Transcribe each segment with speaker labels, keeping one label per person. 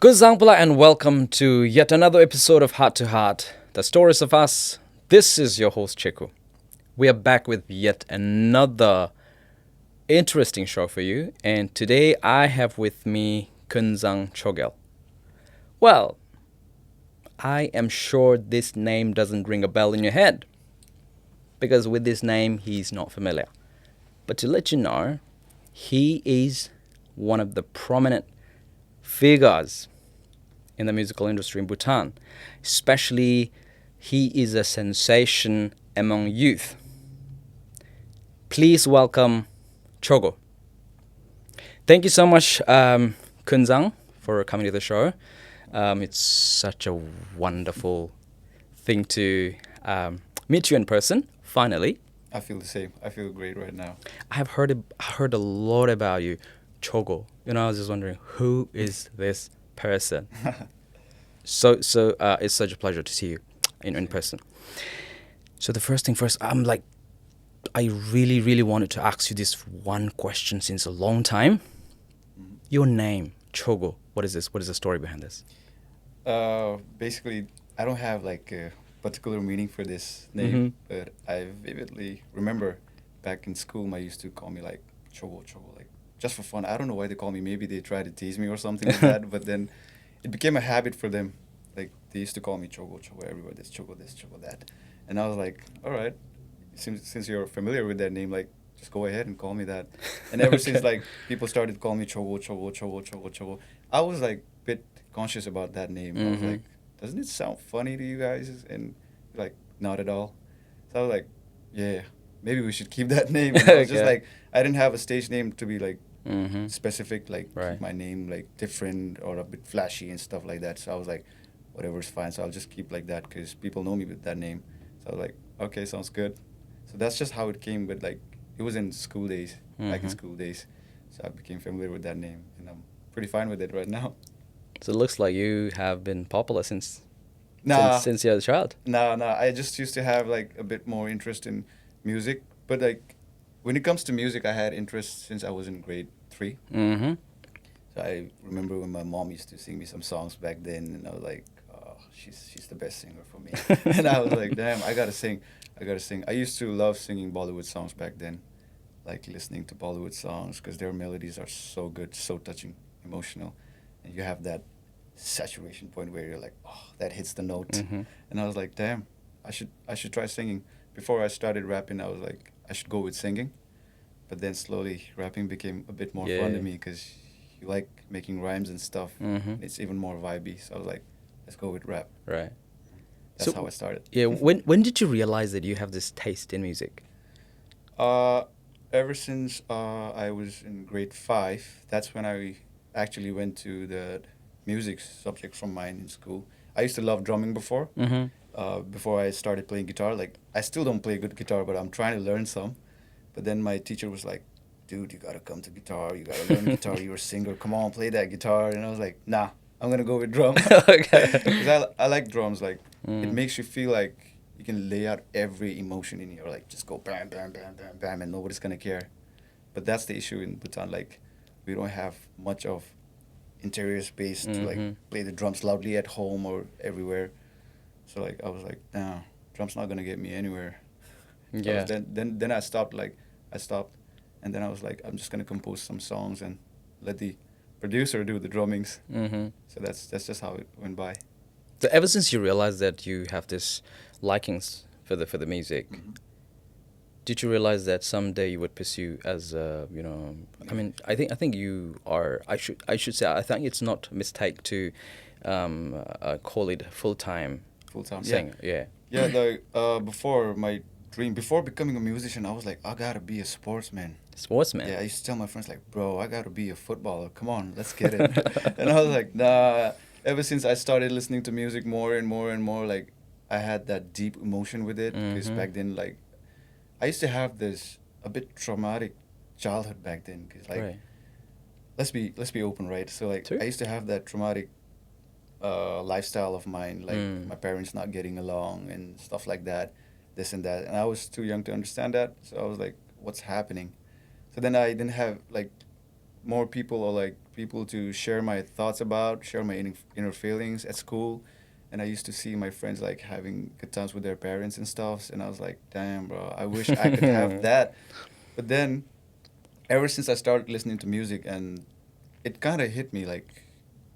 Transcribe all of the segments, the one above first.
Speaker 1: Good Zangpala and welcome to yet another episode of Heart to Heart, the stories of us. This is your host Chogo. We are back with yet another interesting show for you, and today I have with me Kunzang Chogel. Well, I am sure this name doesn't ring a bell in your head, because with this name he's not familiar. But to let you know, he is one of the prominent figures in the musical industry in Bhutan. Especially, he is a sensation among youth. Please welcome Chogo. Thank you so much, Kunzang, for coming to the show. It's such a wonderful thing to meet you in person, finally.
Speaker 2: I feel the same. I feel great right now.
Speaker 1: I have heard a lot about you, Chogo. I was just wondering, who is this person? So it's such a pleasure to see you in person. So the first thing first, I really wanted to ask you this one question since a long time.
Speaker 2: Mhm.
Speaker 1: Your name, Chogo. What is this? What is the story behind this?
Speaker 2: Basically, I don't have like a particular meaning for this name, but I vividly remember back in school, my used to call me like Chogo, Chogo, like just for fun. I don't know why they call me. Maybe they tried to tease me or something like that. But then it became a habit for them. Like they used to call me Chogo, Chogo everywhere. This, Chogo that. And I was like, all right, since you're familiar with that name, like just go ahead and call me that. And ever since like people started calling me Chogo, Chogo, Chogo, Chogo, Chogo, I was like a bit conscious about that name. I was like, doesn't it sound funny to you guys? And like, not at all. So I was like, yeah, maybe we should keep that name. And I was just
Speaker 1: Okay.
Speaker 2: like, I didn't have a stage name to be like
Speaker 1: Mm-hmm.
Speaker 2: specific, like
Speaker 1: Right.
Speaker 2: keep my name like different or a bit flashy and stuff like that. So I was like, whatever's fine. So I'll just keep like that because people know me with that name. So I was like, okay, sounds good. So that's just how it came. But like, it was in school days, back in school days. So I became familiar with that name, and I'm pretty fine with it right now.
Speaker 1: So it looks like you have been popular since
Speaker 2: Nah,
Speaker 1: since you're a child.
Speaker 2: nah. I just used to have like a bit more interest in music. But like, when it comes to music, I had interest since I was in grade 3.
Speaker 1: Mm-hmm.
Speaker 2: So I remember when my mom used to sing me some songs back then, and I was like, oh, she's the best singer for me. And I was like, damn, I gotta sing. I gotta sing. I used to love singing Bollywood songs back then, like listening to Bollywood songs because their melodies are so good, so touching, emotional, and you have that saturation point where you're like, oh, that hits the note.
Speaker 1: Mm-hmm.
Speaker 2: And I was like, damn, I should try singing. Before I started rapping, I was like, I should go with singing. But then slowly, rapping became a bit more fun to
Speaker 1: Yeah.
Speaker 2: me because you like making rhymes and stuff.
Speaker 1: Mm-hmm.
Speaker 2: It's even more vibey. So I was like, let's go with rap.
Speaker 1: Right.
Speaker 2: That's
Speaker 1: So
Speaker 2: how I started.
Speaker 1: yeah, when did you realize that you have this taste in music?
Speaker 2: Uh, Ever since I was in grade 5, that's when I actually went to the music subject from mine in school. I used to love drumming before.
Speaker 1: Mm-hmm.
Speaker 2: Before I started playing guitar, like I still don't play good guitar, but I'm trying to learn some. But then my teacher was like, dude, you gotta come to guitar. You gotta learn guitar. You're a singer. Come on, play that guitar. And I was like, nah, I'm gonna go with drum.
Speaker 1: Okay.
Speaker 2: Because I like drums. Like, it
Speaker 1: Mm.
Speaker 2: makes you feel like you can lay out every emotion in you. Like, just go bam, bam, bam, bam, bam, and nobody's gonna care. But that's the issue in Bhutan. Like, we don't have much of interior space to like
Speaker 1: Mhm.
Speaker 2: play the drums loudly at home or everywhere. So like I was like, nah, drums not gonna get me anywhere. So I was
Speaker 1: Yeah.
Speaker 2: then I stopped. Like I stopped, and then I was like, I'm just gonna compose some songs and let the producer do the drummings.
Speaker 1: Mm-hmm.
Speaker 2: So that's just how it went by.
Speaker 1: So ever since you realized that you have this likings for the music,
Speaker 2: Mm-hmm.
Speaker 1: did you realize that someday you would pursue as I mean, I think you are. I should say I think it's not a mistake to call it full time
Speaker 2: Full time. Yeah,
Speaker 1: singer. Yeah.
Speaker 2: yeah. Like before my dream, before becoming a musician, I was like, I gotta be a sportsman.
Speaker 1: Sportsman.
Speaker 2: Yeah, I used to tell my friends like, bro, I gotta be a footballer. Come on, let's get it. And I was like, nah. Ever since I started listening to music more and more and more, like I had that deep emotion with it. Because
Speaker 1: Mm-hmm.
Speaker 2: back then, like I used to have this a bit traumatic childhood back then. Because like
Speaker 1: Right.
Speaker 2: let's be open, right? So like
Speaker 1: True.
Speaker 2: I used to have that traumatic lifestyle of mine, like
Speaker 1: Mm.
Speaker 2: my parents not getting along and stuff like that, this and that. And I was too young to understand that. So I was like, what's happening? So then I didn't have like more people, or like people to share my thoughts about, share my inner feelings at school. And I used to see my friends like having good times with their parents and stuff. And I was like, damn, bro, I wish I could have that. But then, ever since I started listening to music, and it kind of hit me, like,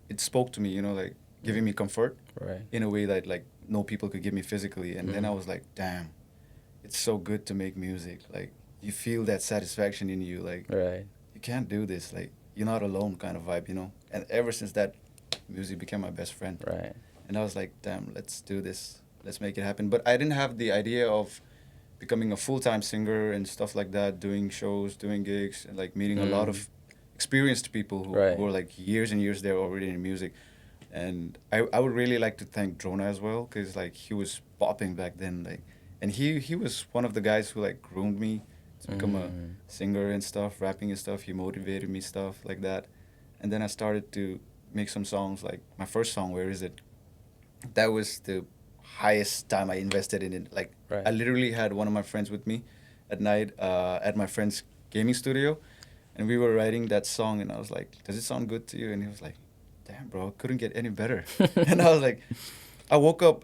Speaker 2: it spoke to me, you know, like giving me comfort
Speaker 1: Right.
Speaker 2: in a way that like no people could give me physically. And then I
Speaker 1: Mhm.
Speaker 2: was like, damn, it's so good to make music. Like, you feel that satisfaction in you. Like,
Speaker 1: Right.
Speaker 2: you can't do this. Like, you're not alone kind of vibe, you know? And ever since that, music became my best friend.
Speaker 1: Right.
Speaker 2: And I was like, damn, let's do this. Let's make it happen. But I didn't have the idea of becoming a full-time singer and stuff like that, doing shows, doing gigs, and like meeting a lot
Speaker 1: Mm.
Speaker 2: of experienced people
Speaker 1: Right.
Speaker 2: who are like years and years there already in music. And I would really like to thank Drona as well, because like he was popping back then, like, and he was one of the guys who like groomed me to become a
Speaker 1: Mm.
Speaker 2: singer and stuff, rapping and stuff. He motivated me, stuff like that. And then I started to make some songs. Like my first song, Where Is It? That was the highest time I invested in it. Like, I
Speaker 1: Right.
Speaker 2: literally had one of my friends with me at night at my friend's gaming studio, and we were writing that song. And I was like, "Does it sound good to you?" And he was like, "Damn, bro, couldn't get any better." And I was like, I woke up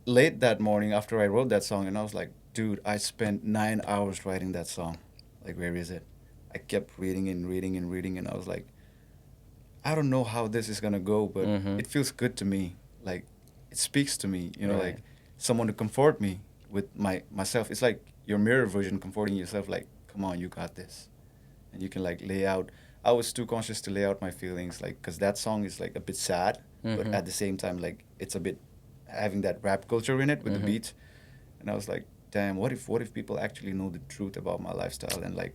Speaker 2: late that morning after I wrote that song, and I was like, "Dude, I spent 9 hours writing that song. Like, where is it?" I kept reading and reading and reading, and I was like, I don't know how this is gonna go, but
Speaker 1: Mhm.
Speaker 2: it feels good to me. Like, it speaks to me, you know,
Speaker 1: Right.
Speaker 2: like someone to comfort me with myself. It's like your mirror version comforting yourself. Like, come on, you got this, and you can like lay out. I was too conscious to lay out my feelings, like, cause that song is like a bit sad, but
Speaker 1: Mhm.
Speaker 2: at the same time, like, it's a bit having that rap culture in it with the
Speaker 1: Mhm.
Speaker 2: beats. And I was like, damn, what if people actually know the truth about my lifestyle, and like,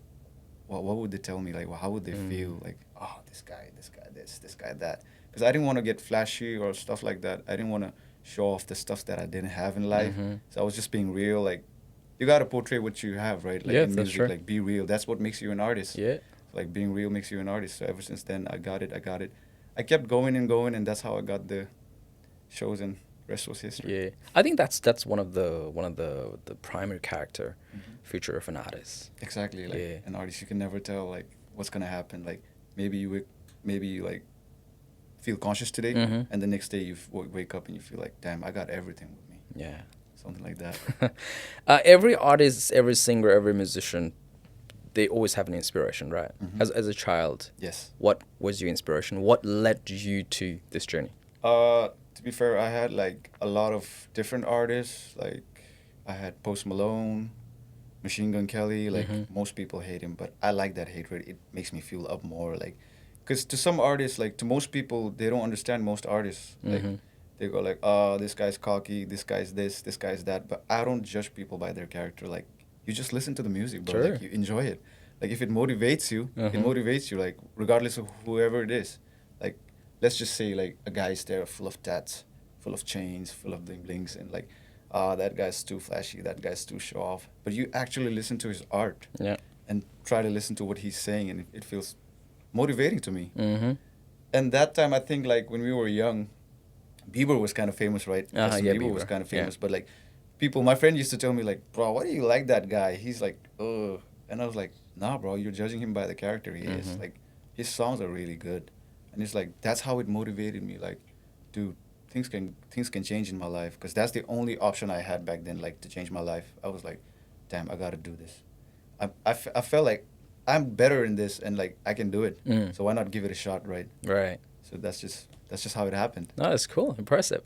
Speaker 2: what would they tell me? Like, well, how would they
Speaker 1: Mm.
Speaker 2: feel? Like, oh, this guy this guy that. Because I didn't want to get flashy or stuff like that. I didn't want to show off the stuff that I didn't have in life.
Speaker 1: Mhm.
Speaker 2: So I was just being real. Like, you got to portray what you have, right? Like
Speaker 1: Yeah,
Speaker 2: in
Speaker 1: that's
Speaker 2: music,
Speaker 1: true.
Speaker 2: like be real. That's what makes you an artist.
Speaker 1: Yeah.
Speaker 2: Like being real makes you an artist. So ever since then, I got it. I got it. I kept going and going, and that's how I got the shows, and rest was history.
Speaker 1: Yeah. I think that's one of the primary character
Speaker 2: Hmm.
Speaker 1: feature of an artist.
Speaker 2: Exactly. Like
Speaker 1: Yeah.
Speaker 2: an artist, you can never tell like what's gonna happen. Like maybe you like feel conscious today,
Speaker 1: Mhm.
Speaker 2: and the next day you wake up and you feel like, damn, I got everything with me,
Speaker 1: Yeah.
Speaker 2: something like that.
Speaker 1: Every artist, every singer, every musician, they always have an inspiration, right?
Speaker 2: Hmm.
Speaker 1: As a child,
Speaker 2: Yes.
Speaker 1: what was your inspiration? What led you to this journey?
Speaker 2: To be fair, I had like a lot of different artists. Like, I had Post Malone, Machine Gun Kelly. Like,
Speaker 1: Mhm.
Speaker 2: most people hate him, but I like that hatred. It makes me feel up more. Like, because to some artists, like to most people, they don't understand most artists. Like,
Speaker 1: Mhm.
Speaker 2: they go like, oh, this guy's cocky, this guy's this guy's that. But I don't judge people by their character. Like, you just listen to the music, bro.
Speaker 1: Sure.
Speaker 2: Like, you enjoy it. Like, if it motivates you, it
Speaker 1: Mhm.
Speaker 2: motivates you. Like, regardless of whoever it is. Like, let's just say like a guy's there full of tats, full of chains, full of bling blings, and like, ah, that guy's too flashy, that guy's too show off. But you actually listen to his art
Speaker 1: Yeah.
Speaker 2: and try to listen to what he's saying, and it feels motivating to me.
Speaker 1: Mhm.
Speaker 2: And that time, I think like when we were young, Bieber was kind of famous, right? Justin
Speaker 1: Yeah,
Speaker 2: Bieber was
Speaker 1: Bieber.
Speaker 2: kind of
Speaker 1: Yeah.
Speaker 2: famous, but like people, my friend used to tell me like, bro, why do you like that guy? He's like, ugh. And I was like, nah, bro, you're judging him by the character he is.
Speaker 1: Mhm.
Speaker 2: Like, his songs are really good. And it's like, that's how it motivated me. Like, dude, things can change in my life, because that's the only option I had back then, like to change my life. I was like, damn, I gotta do this. I felt like I'm better in this, and like I can do it.
Speaker 1: Mm.
Speaker 2: So why not give it a shot, right?
Speaker 1: Right.
Speaker 2: So that's just how it happened.
Speaker 1: No, that's cool. Impressive.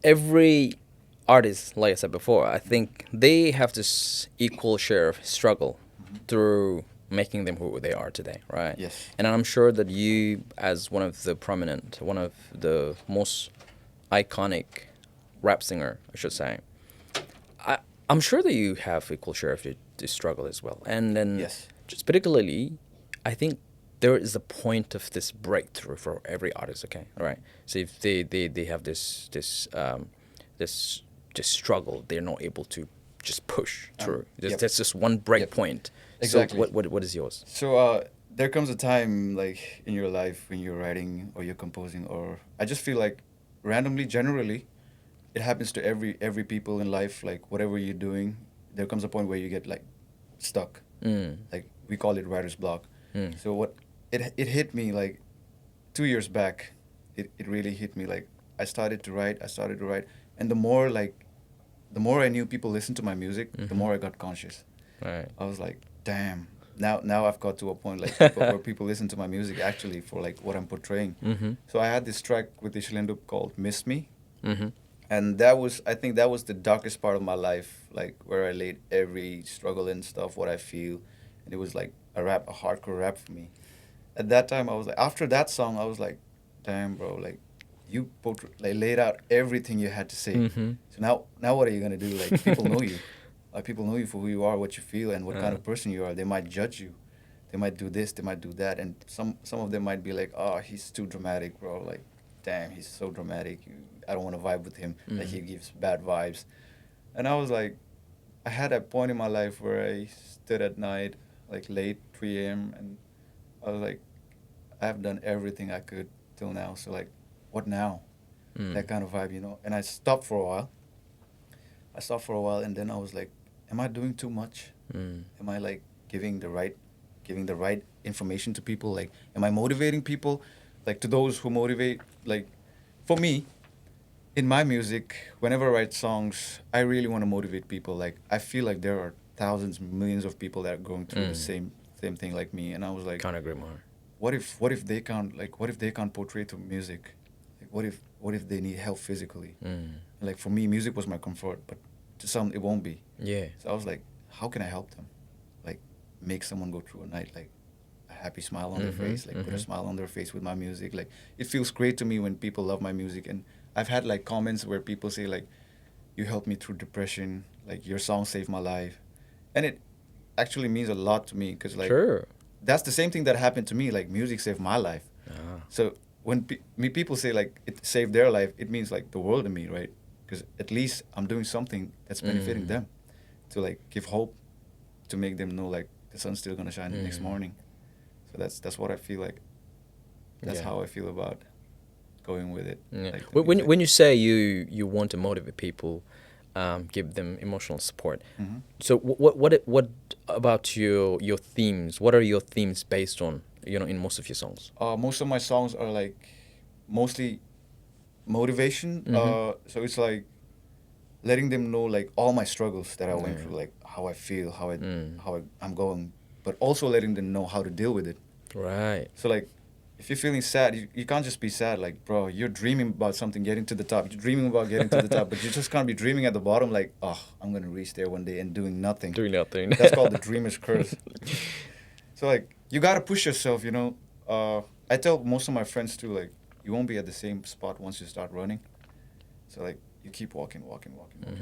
Speaker 1: Every artist, like I said before, I think they have this equal share of struggle
Speaker 2: Mhm.
Speaker 1: through making them who they are today, right?
Speaker 2: Yes.
Speaker 1: And I'm sure that you, as one of the most iconic rap singer, I should say, I, I'm sure that you have equal share of the struggle as well. And then,
Speaker 2: Yes.
Speaker 1: just particularly, I think there is a point of this breakthrough for every artist. Okay, all right. So if they have this this struggle, they're not able to just push through.
Speaker 2: Yep.
Speaker 1: There's just one break
Speaker 2: Yep.
Speaker 1: point.
Speaker 2: Exactly.
Speaker 1: So what is yours?
Speaker 2: So there comes a time like in your life when you're writing or you're composing, or I just feel like randomly, generally, it happens to every people in life. Like whatever you're doing, there comes a point where you get like stuck.
Speaker 1: Mm.
Speaker 2: Like we call it writer's block.
Speaker 1: Mm.
Speaker 2: So what it hit me like 2 years back. It really hit me. Like I started to write. And the more I knew people listened to my music, the
Speaker 1: Mhm.
Speaker 2: more I got conscious.
Speaker 1: Right.
Speaker 2: I was like, damn. Now I've got to a point like people, where people listen to my music actually for like what I'm portraying.
Speaker 1: Mm-hmm.
Speaker 2: So I had this track with the Shilindup called "Miss Me,"
Speaker 1: Mm-hmm.
Speaker 2: and that was, I think that was the darkest part of my life, like where I laid every struggle and stuff, what I feel, and it was like a hardcore rap for me. At that time, I was like, after that song, I was like, damn, bro, like like laid out everything you had to say.
Speaker 1: Mm-hmm.
Speaker 2: So now what are you gonna do? Like people know you. Like people know you for who you are, what you feel, and what kind of person you are. They might judge you. They might do this, they might do that, and some of them might be like, "Oh, he's too dramatic, bro. Like, damn, he's so dramatic. I don't want to vibe with him. Like, he gives bad vibes." And I was like, I had a point in my life where I stood at night, like late 3 a.m., and I was like, I've done everything I could till now. So like, what now?
Speaker 1: Mm.
Speaker 2: That kind of vibe, you know. And I stopped for a while. And then I was like, am I doing too much?
Speaker 1: Mm.
Speaker 2: Am I like giving the right information to people? Like, am I motivating people? Like, to those who motivate, like, for me, in my music, whenever I write songs, I really want to motivate people. Like, I feel like there are thousands, millions of people that are going through the same thing like me. And I was like,
Speaker 1: Can't agree more.
Speaker 2: what if they can't portray through music? Like, what if they need help physically?
Speaker 1: Mm.
Speaker 2: Like, for me, music was my comfort, but to some it won't be.
Speaker 1: Yeah.
Speaker 2: So I was like, how can I help them? Like, make someone go through a night like a happy smile on their face, like put a smile on their face with my music. Like, it feels great to me when people love my music. And I've had like comments where people say like, you helped me through depression, like your song saved my life. And it actually means a lot to me, because like
Speaker 1: Sure.
Speaker 2: that's the same thing that happened to me. Like, music saved my life.
Speaker 1: Ah.
Speaker 2: So when people say like it saved their life, it means like the world to me, right? Because at least I'm doing something that's benefiting them, to like give hope, to make them know like the sun's still gonna shine the next morning. So that's what I feel like. That's
Speaker 1: Yeah.
Speaker 2: how I feel about going with it.
Speaker 1: Yeah.
Speaker 2: Like the
Speaker 1: When
Speaker 2: music.
Speaker 1: when you say you want to motivate people, give them emotional support.
Speaker 2: Mhm.
Speaker 1: So what about your themes? What are your themes based on? You know, in most of your songs.
Speaker 2: Most of my songs are like mostly motivation. So it's like letting them know like all my struggles that I went through, like how I feel, I'm going, but also letting them know how to deal with it.
Speaker 1: Right.
Speaker 2: So like, if you're feeling sad, you can't just be sad. Like, bro, you're dreaming about something, getting to the top. You're dreaming about getting to the top, but you just can't be dreaming at the bottom. Like, oh, I'm gonna reach there one day and doing nothing.
Speaker 1: Doing nothing.
Speaker 2: That's called the dreamer's curse. So like, you gotta push yourself. You know, I tell most of my friends too. Like, you won't be at the same spot once you start running. So like, you keep walking.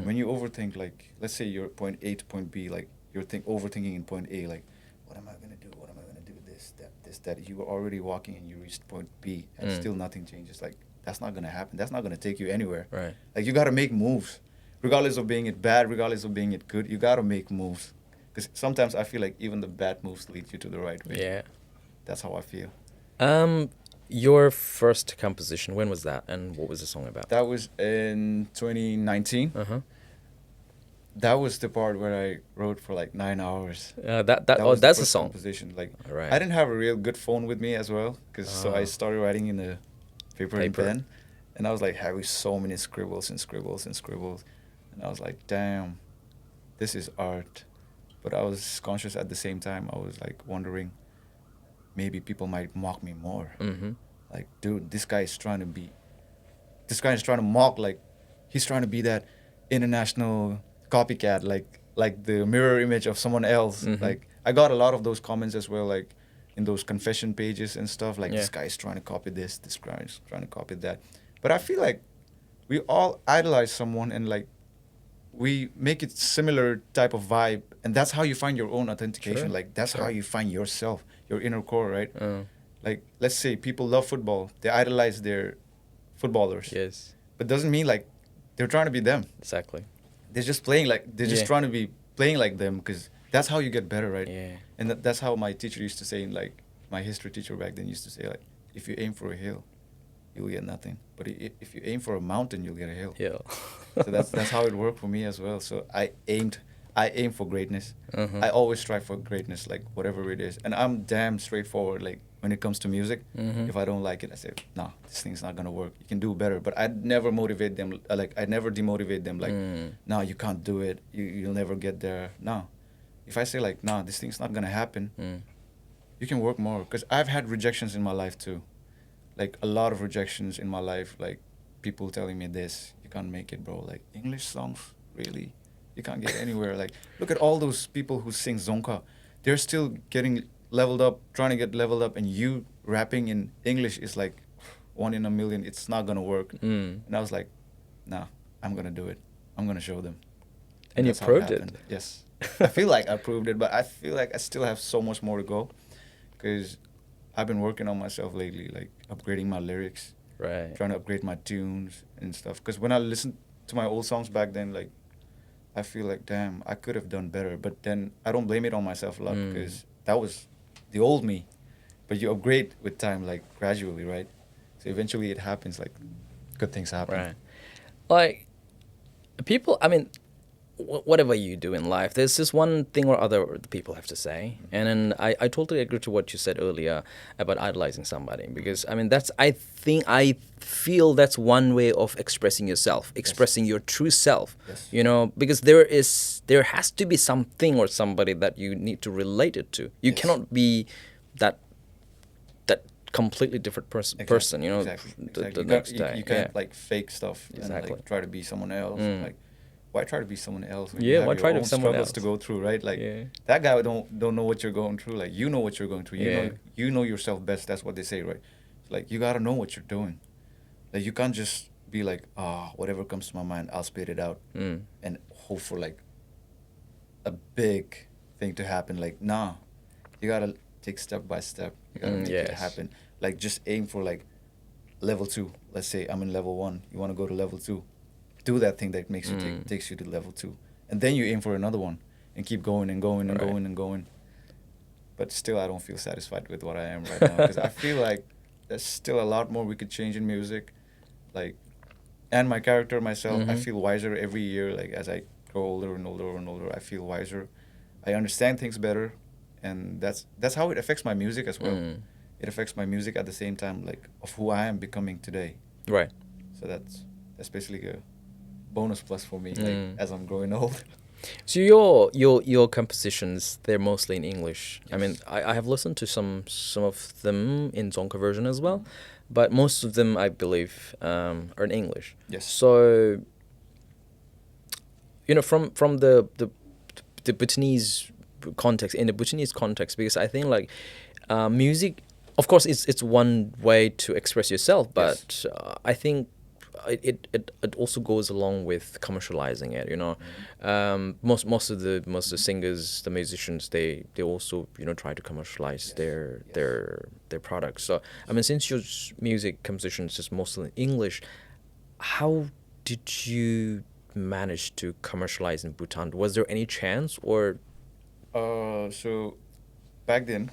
Speaker 2: When you overthink, like, let's say you're point A to point B, like you're overthinking in point A, like, what am I gonna do? What am I gonna do? This, that. You were already walking and you reached point B, and still nothing changes. Like, that's not gonna happen. That's not gonna take you anywhere.
Speaker 1: Right.
Speaker 2: Like, you gotta make moves, regardless of being it bad, regardless of being it good. You gotta make moves, because sometimes I feel like even the bad moves lead you to the right way.
Speaker 1: Yeah.
Speaker 2: That's how I feel.
Speaker 1: Your first composition, when was that, and what was the song about?
Speaker 2: That was in 2019. That was the part where I wrote for like 9 hours.
Speaker 1: That
Speaker 2: was
Speaker 1: that's
Speaker 2: the
Speaker 1: a
Speaker 2: first
Speaker 1: song.
Speaker 2: composition. Like,
Speaker 1: Right.
Speaker 2: I didn't have a real good phone with me as well, so I started writing in a paper and pen, and I was like having so many scribbles, and I was like, damn, this is art. But I was conscious at the same time. I was like wondering, maybe people might mock me more. Like, dude, this guy is trying to mock, like, he's trying to be that international copycat, like the mirror image of someone else. Like, I got a lot of those comments as well, like in those confession pages and stuff, like, this guy is trying to copy this guy is trying to copy that. But I feel like we all idolize someone, and like, we make it similar type of vibe, and that's how you find your own authentication. Like, that's how you find yourself, your inner core, right? Like, let's say people love football, they idolize their footballers.
Speaker 1: Yes.
Speaker 2: But doesn't mean like they're trying to be them.
Speaker 1: Exactly.
Speaker 2: They're just trying to be playing like them, because that's how you get better, right?
Speaker 1: Yeah.
Speaker 2: And that's how my teacher used to say, in like, my history teacher back then used to say, like, if you aim for a hill, you'll get nothing. But if you aim for a mountain, you'll get a hill.
Speaker 1: Yeah.
Speaker 2: So that's how it worked for me as well. So I aimed I aim for greatness. I always strive for greatness, like whatever it is. And I'm damn straightforward. Like when it comes to music, if I don't like it, I say, nah, this thing's not gonna work. You can do better. But I'd never motivate them. Like I'd never demotivate them. Like, nah, you can't do it. You'll never get there. No. If I say like, nah, this thing's not gonna happen, you can work more. Because I've had rejections in my life too. Like a lot of rejections in my life. Like people telling me this, you can't make it, bro. Like English songs, really? You can't get anywhere. Like, look at all those people who sing Zonka. They're still getting leveled up, trying to get leveled up, and you rapping in English is like 1 in a million. It's not gonna work. And I was like, nah, I'm gonna do it. I'm gonna show them.
Speaker 1: And you
Speaker 2: that's how it
Speaker 1: proved it.
Speaker 2: happened. Yes. I feel like I proved it, but I feel like I still have so much more to go, because I've been working on myself lately, like upgrading my lyrics,
Speaker 1: Right.
Speaker 2: trying to upgrade my tunes and stuff. Because when I listen to my old songs back then, like, I feel like, damn, I could have done better. But then I don't blame it on myself a lot, because that was the old me. But you upgrade with time, like gradually, right? So eventually it happens, like good things happen.
Speaker 1: Right. Like, people, I mean, whatever you do in life, there's this one thing or other the people have to say. And then I totally agree to what you said earlier about idolizing somebody. Because, I mean, I feel that's one way of expressing yourself, expressing your true self.
Speaker 2: Yes.
Speaker 1: You know, because there has to be something or somebody that you need to relate it to. You cannot be that completely different person, you know, the next day.
Speaker 2: You can't like fake stuff
Speaker 1: Exactly.
Speaker 2: and like try to be someone else. Like, why try to be someone else when
Speaker 1: Yeah,
Speaker 2: you have
Speaker 1: why
Speaker 2: your
Speaker 1: try to
Speaker 2: own
Speaker 1: be someone
Speaker 2: struggles
Speaker 1: else?
Speaker 2: to go through, right? Like
Speaker 1: Yeah.
Speaker 2: that guy don't know what you're going through. Like you know what you're going through.
Speaker 1: Yeah.
Speaker 2: You know yourself best. That's what they say, right? Like you gotta know what you're doing. Like you can't just be like, whatever comes to my mind, I'll spit it out and hope for like a big thing to happen. Like nah, you gotta take step by step. You gotta make it
Speaker 1: Yes.
Speaker 2: happen. Like just aim for like level 2. Let's say I'm in level 1. You want to go to level 2. Do that thing that makes you takes you to level 2, and then you aim for another one, and keep going and going and
Speaker 1: Right.
Speaker 2: going and going. But still, I don't feel satisfied with what I am right now, because I feel like there's still a lot more we could change in music, like, and my character myself. I feel wiser every year. Like as I grow older and older and older, I feel wiser. I understand things better, and that's how it affects my music as well. It affects my music at the same time, like of who I am becoming today.
Speaker 1: Right.
Speaker 2: So that's basically a bonus plus for me, like as I'm growing old.
Speaker 1: So your compositions, they're mostly in English. I mean, I have listened to some of them in Zonka version as well, but most of them, I believe, are in English.
Speaker 2: Yes.
Speaker 1: So, you know, from the Bhutanese context, in the Bhutanese context, because I think like music, of course, it's one way to express yourself, but I think it also goes along with commercializing it. You know, most of the singers, the musicians, they also, you know, try to commercialize their products. So I mean, since your music compositions is mostly in English, how did you manage to commercialize in Bhutan? Was there any chance, or?
Speaker 2: So back then,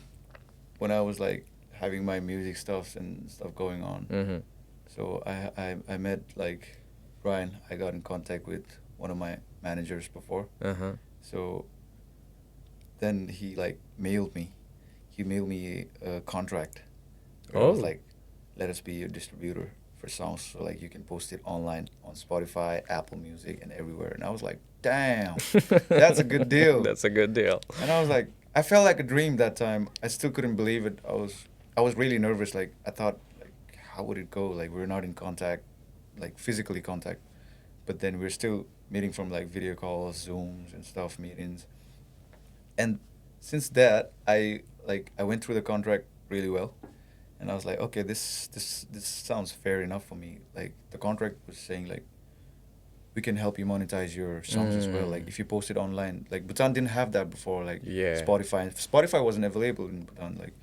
Speaker 2: when I was like having my music stuff and stuff going on, so I met like Brian. I got in contact with one of my managers before. So then he like mailed me. He mailed me a contract. Where it was like, let us be your distributor for songs, so like you can post it online on Spotify, Apple Music, and everywhere. And I was like, damn, that's a good deal.
Speaker 1: That's a good deal.
Speaker 2: And I was like, I felt like a dream that time. I still couldn't believe it. I was really nervous. Like I thought, like, how would it go? Like we're not in contact, like physically contact, but then we're still meeting from like video calls, Zooms, and stuff, meetings. And since that, I went through the contract really well, and I was like, okay, this sounds fair enough for me. Like the contract was saying like, we can help you monetize your songs as well. Like if you post it online, like Bhutan didn't have that before. Like Spotify wasn't available in Bhutan. Like,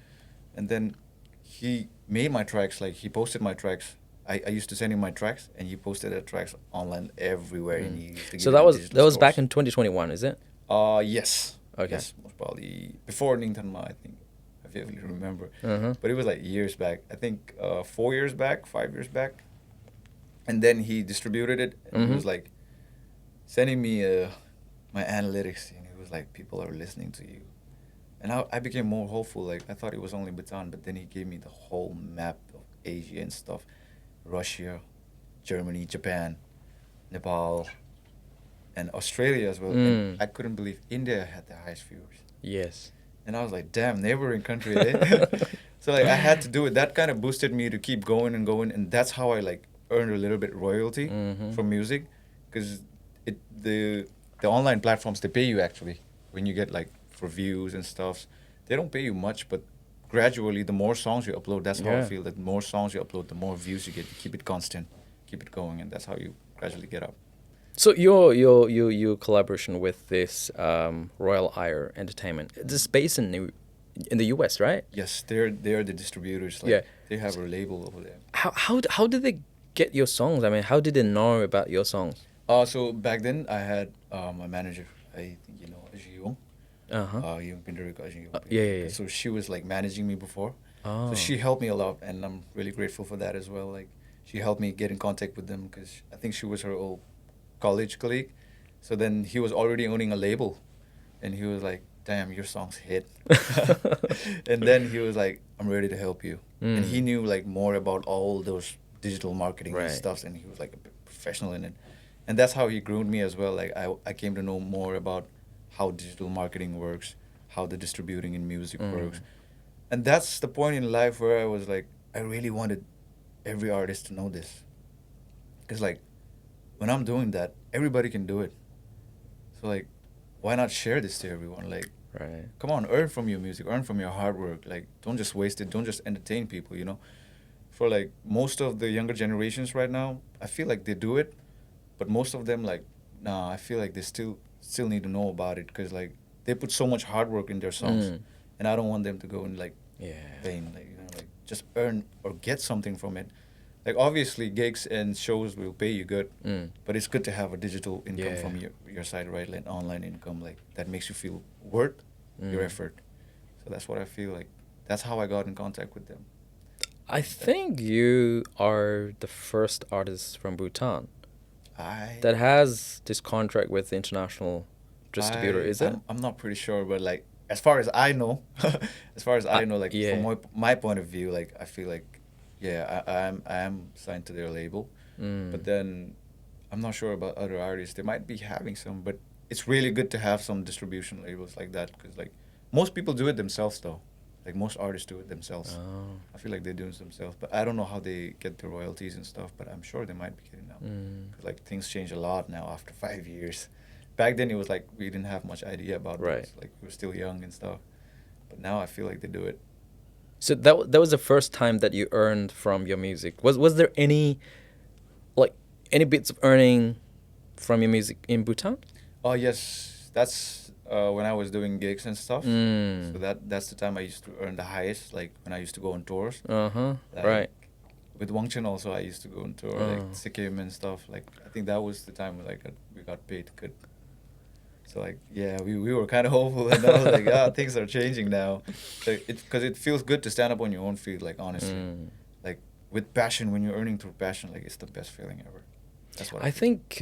Speaker 2: and then he made my tracks. Like he posted my tracks. I used to send him my tracks, and he posted the tracks online everywhere. And he used to give
Speaker 1: So
Speaker 2: it
Speaker 1: that
Speaker 2: in
Speaker 1: was
Speaker 2: digital
Speaker 1: back
Speaker 2: stores.
Speaker 1: in 2021, is it?
Speaker 2: Yes.
Speaker 1: Okay.
Speaker 2: Yes, most probably before Ningtanma, I think. I vividly remember.
Speaker 1: Uh-huh.
Speaker 2: But it was like years back. I think 4 years back, 5 years back. And then he distributed it, and he was like sending me my analytics, and it was like people are listening to you. And I became more hopeful. Like I thought it was only Bhutan, but then he gave me the whole map of Asia and stuff, Russia, Germany, Japan, Nepal, and Australia as well. And I couldn't believe India had the highest viewers.
Speaker 1: Yes.
Speaker 2: And I was like, damn, neighboring country, eh? So like I had to do it. That kind of boosted me to keep going and going, and that's how I like earned a little bit royalty from music, because it the online platforms, they pay you actually when you get like for views and stuff. They don't pay you much, but gradually the more songs you upload, that's how I
Speaker 1: Yeah.
Speaker 2: feel. That the more songs you upload, the more views you get. You keep it constant, keep it going, and that's how you gradually get up.
Speaker 1: So your collaboration with this Royal Ire Entertainment, this is based in the US, right?
Speaker 2: Yes, they're the distributors. Like
Speaker 1: Yeah.
Speaker 2: they have a label over there.
Speaker 1: How did they get your songs? I mean, how did they know about your songs?
Speaker 2: So back then I had a manager. I think you know Ajiyong. Yung Pindarika Ajiyong.
Speaker 1: Yeah.
Speaker 2: So she was like managing me before.
Speaker 1: Oh.
Speaker 2: So she helped me a lot, and I'm really grateful for that as well. Like she helped me get in contact with them because I think she was her old college colleague. So then he was already owning a label, and he was like, "Damn, your songs hit." And then he was like, "I'm ready to help you." And he knew like more about all those digital marketing and
Speaker 1: Right.
Speaker 2: stuff, and he was like a professional in it. And that's how he groomed me as well. Like I came to know more about how digital marketing works, how the distributing in music works. And that's the point in life where I was like, I really wanted every artist to know this. Because like when I'm doing that, everybody can do it. So like, why not share this to everyone? Like,
Speaker 1: Right.
Speaker 2: come on, earn from your music, earn from your hard work. Like, don't just waste it. Don't just entertain people. You know, for like most of the younger generations right now, I feel like they do it, but most of them like, nah. I feel like they still need to know about it because like they put so much hard work in their songs, and I don't want them to go in like
Speaker 1: Yeah.
Speaker 2: vain. Like like just earn or get something from it. Like obviously gigs and shows will pay you good, but it's good to have a digital income
Speaker 1: Yeah.
Speaker 2: from your side, right? Like online income, like that makes you feel worth your effort. So that's what I feel like. That's how I got in contact with them.
Speaker 1: I think you are the first artist from Bhutan that has this contract with the international distributor, is it?
Speaker 2: I'm not pretty sure, but like as far as I know, like
Speaker 1: yeah.
Speaker 2: from my point of view, like I feel like, yeah, I am signed to their label, but then I'm not sure about other artists. They might be having some, but it's really good to have some distribution labels like that because like most people do it themselves though. Like most artists do it themselves.
Speaker 1: Oh.
Speaker 2: I feel like they do it themselves, but I don't know how they get the royalties and stuff. But I'm sure they might be getting now. 'Cause, like things change a lot now after 5 years. Back then it was like we didn't have much idea about
Speaker 1: Right.
Speaker 2: this. Like we were still young and stuff. But now I feel like they do it.
Speaker 1: So that was the first time that you earned from your music. Was there any bits of earning from your music in Bhutan?
Speaker 2: Oh yes, that's when I was doing gigs and stuff. So that's the time I used to earn the highest. Like when I used to go on tours. Like,
Speaker 1: Right.
Speaker 2: With Wangchen also, I used to go on tour like Sikkim and stuff. Like I think that was the time when like we got paid good. So like yeah, we were kind of hopeful, and I was like, things are changing now. Like because it feels good to stand up on your own feet. Like honestly, like with passion, when you're earning through passion, like it's the best feeling ever. That's what
Speaker 1: I
Speaker 2: feel.
Speaker 1: think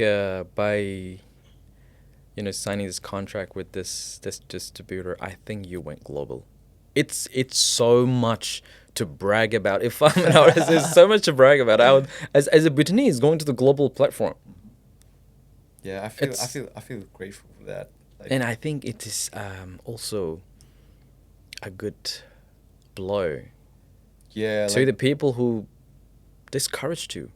Speaker 1: by signing this contract with this distributor, I think you went global. It's so much to brag about. If I'm an artist, there's so much to brag about. As a Bhutanese going to the global platform.
Speaker 2: Yeah, I feel grateful for that. Like,
Speaker 1: And I think it is also a good blow
Speaker 2: yeah,
Speaker 1: to
Speaker 2: like,
Speaker 1: the people who discouraged you.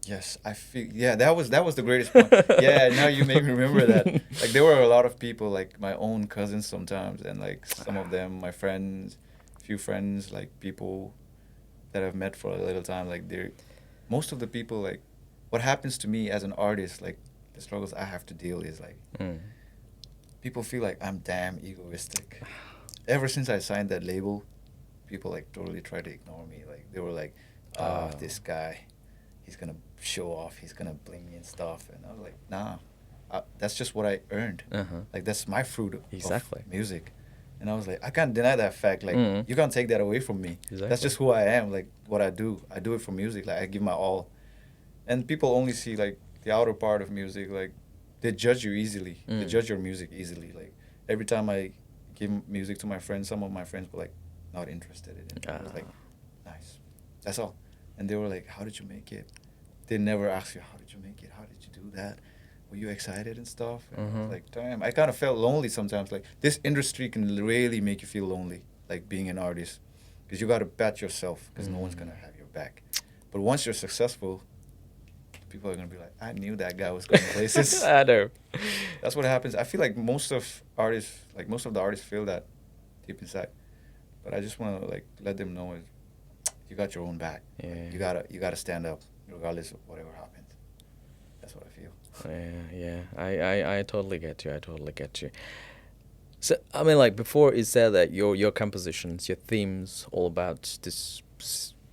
Speaker 2: yes, I feel that was the greatest point. Yeah, now you make me remember that. Like there were a lot of people, like my own cousins sometimes, and like some of them, my friends, few friends, like people that I've met for a little time. Like most of the people, like what happens to me as an artist, like the struggles I have to deal is like people feel like I'm damn egoistic. Ever since I signed that label, people like totally try to ignore me. Like they were like, this guy, he's gonna show off, he's gonna bling me and stuff. And I was like, nah, that's just what I earned. Like that's my fruit
Speaker 1: Exactly.
Speaker 2: of music. And I was like, I can't deny that fact. Like you can't take that away from me.
Speaker 1: Exactly.
Speaker 2: That's just who I am. Like what I do it for music. Like I give my all. And people only see like the outer part of music. Like they judge you easily. They
Speaker 1: Mm.
Speaker 2: judge your music easily. Like every time I give music to my friends, some of my friends were like not interested in it. I was like, nice, that's all. And they were like, how did you make it? They never ask you, how did you make it? How did you do that? Were you excited and stuff? And I was like, damn, I kind of felt lonely sometimes. Like this industry can really make you feel lonely, like being an artist, because you got to bet yourself, because no one's gonna have your back. But once you're successful, people are gonna be like, I knew that guy was going places.
Speaker 1: I know.
Speaker 2: That's what happens. I feel like most of the artists feel that deep inside. But I just want to like let them know you got your own back.
Speaker 1: Yeah.
Speaker 2: You gotta stand up regardless of whatever happens. That's what I feel.
Speaker 1: Yeah. I totally get you. I totally get you. So I mean, like before, it said that your compositions, your themes, all about this,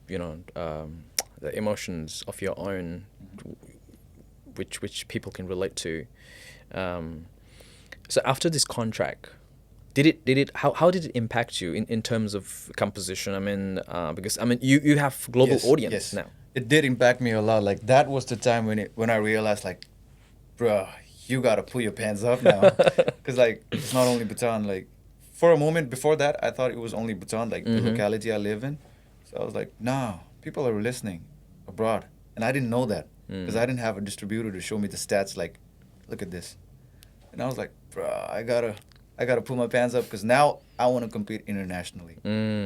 Speaker 1: the emotions of your own, which people can relate to. So after this contract, how did it impact you in terms of composition? I mean, because I mean you have global audience now.
Speaker 2: It did impact me a lot. Like that was the time when I realized like, bruh, you gotta pull your pants up now, because like it's not only Bhutan. Like for a moment before that, I thought it was only Bhutan, like the locality I live in. So I was like, nah, people are listening abroad, and I didn't know that because I didn't have a distributor to show me the stats. Like, look at this, and I was like, bruh, I gotta pull my pants up because now I want to compete internationally.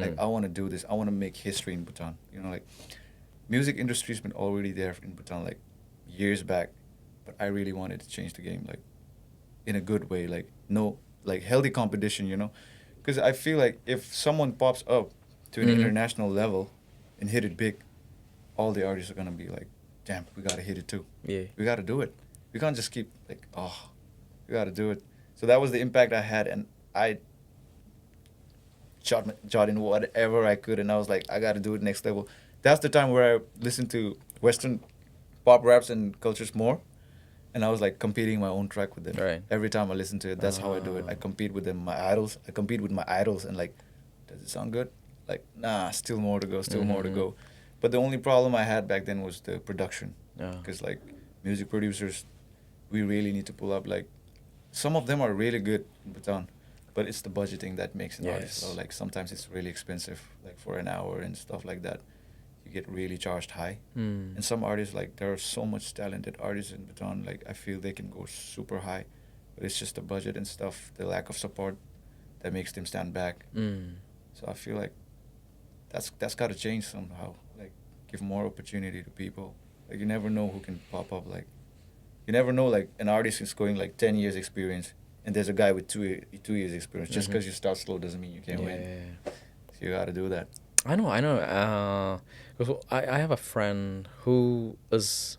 Speaker 2: Like I want to do this. I want to make history in Bhutan. You know, like music industry's been already there in Bhutan like years back, but I really wanted to change the game like in a good way, like no, like healthy competition, you know, because I feel like if someone pops up to an international level and hit it big, all the artists are gonna be like, damn, we gotta hit it too.
Speaker 1: Yeah.
Speaker 2: We gotta do it. We can't just keep like, oh, we gotta do it. So that was the impact I had, and I jot in whatever I could, and I was like, I gotta do it next level. That's the time where I listened to Western pop raps and cultures more, and I was like competing my own track with them.
Speaker 1: Right.
Speaker 2: Every time I listen to it, that's how I do it. I compete with them, my idols. I compete with my idols, and like, does it sound good? Like, nah, still more to go, still more to go. But the only problem I had back then was the production, because like music producers, we really need to pull up. Like, some of them are really good in Bhutan, but it's the budgeting that makes an artist. So like sometimes it's really expensive, like for an hour and stuff like that. You get really charged high. And some artists, like there are so much talented artists in Bhutan, like I feel they can go super high, but it's just the budget and stuff, the lack of support that makes them stand back. So I feel like that's got to change somehow. Like give more opportunity to people. Like you never know who can pop up. Like you never know, like an artist is going like 10 years experience, and there's a guy with 2 years experience. Just because you start slow doesn't mean you can't win. So you got to do that.
Speaker 1: I know. 'Cause I have a friend who is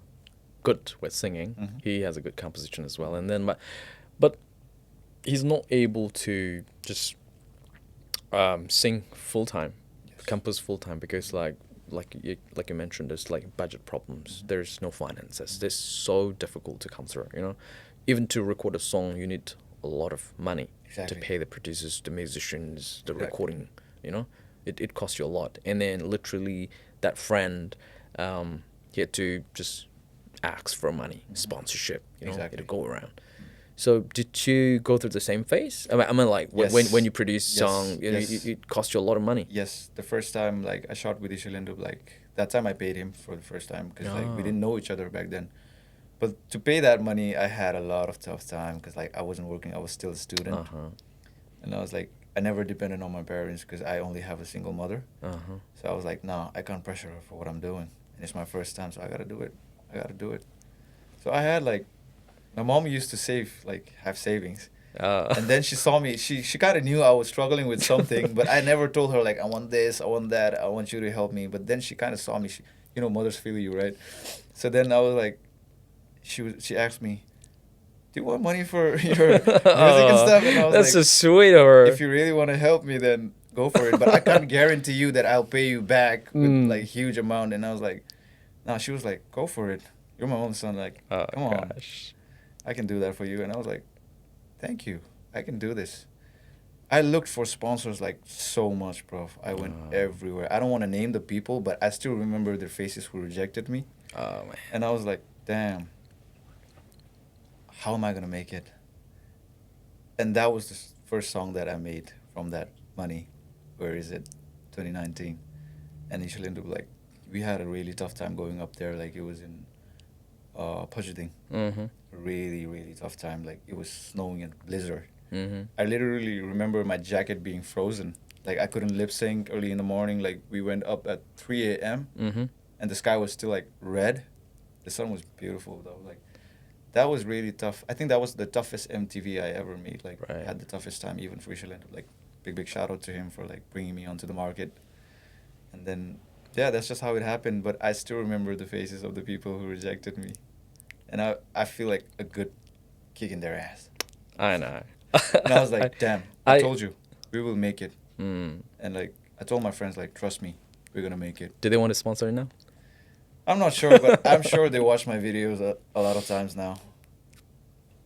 Speaker 1: good with singing. He has a good composition as well, and then but he's not able to just sing full time, compose full time, because like you mentioned, there's like budget problems. There's no finances. It's so difficult to come through. You know, even to record a song, you need a lot of money to pay the producers, the musicians, the recording. You know, it costs you a lot. And then literally that friend, he had to just ask for money, sponsorship. You know, to go around. So did you go through the same phase? I mean like when you produce song, you know, it costs you a lot of money.
Speaker 2: Yes, the first time like I shot with Wayyshell, like that time I paid him for the first time because like we didn't know each other back then. But to pay that money, I had a lot of tough time because like I wasn't working, I was still a student, and I was like I never depended on my parents because I only have a single mother. So I was like, nah, I can't pressure her for what I'm doing, and it's my first time, so I gotta do it. So I had like. My mom used to save, like, have savings. And then she saw me. She kind of knew I was struggling with something, but I never told her, like, I want this, I want that, I want you to help me. But then she kind of saw me. You know, mothers feel you, right? So then I was like, she asked me, do you want money for your music and stuff? And I was
Speaker 1: that's
Speaker 2: like,
Speaker 1: so sweet of her.
Speaker 2: if you really want to help me, then go for it. But I can't guarantee you that I'll pay you back with, like, huge amount. And I was like, nah, she was like, go for it. You're my own son. Like, come on. I can do that for you. And I was like, thank you. I can do this. I looked for sponsors like so much, bro. I went everywhere. I don't want to name the people, but I still remember their faces who rejected me.
Speaker 1: Oh, man.
Speaker 2: And I was like, damn. how am I gonna make it? And that was the first song that I made from that money. Where is it? 2019. And initially, like, we had a really tough time going up there. Like, it was in Phuket.
Speaker 1: Mm-hmm.
Speaker 2: Really, really tough time. Like, it was snowing and blizzard.
Speaker 1: Mm-hmm.
Speaker 2: I literally remember my jacket being frozen. Like, I couldn't lip sync early in the morning. Like, we went up at 3 a.m.
Speaker 1: Mm-hmm.
Speaker 2: and the sky was still like red. The sun was beautiful though. Like, that was really tough. I think that was the toughest MTV I ever made. Like, I
Speaker 1: Right.
Speaker 2: had the toughest time even for Wayyshell. Like, big shout out to him for like bringing me onto the market. And then, yeah, that's just how it happened. But I still remember the faces of the people who rejected me, and I feel like a good kick in their ass.
Speaker 1: I know.
Speaker 2: And I was like, damn, I told you, we will make it.
Speaker 1: Mm.
Speaker 2: And like, I told my friends, like, trust me, we're gonna make it.
Speaker 1: Do they want to sponsor it now?
Speaker 2: I'm not sure, but I'm sure they watch my videos a lot of times now.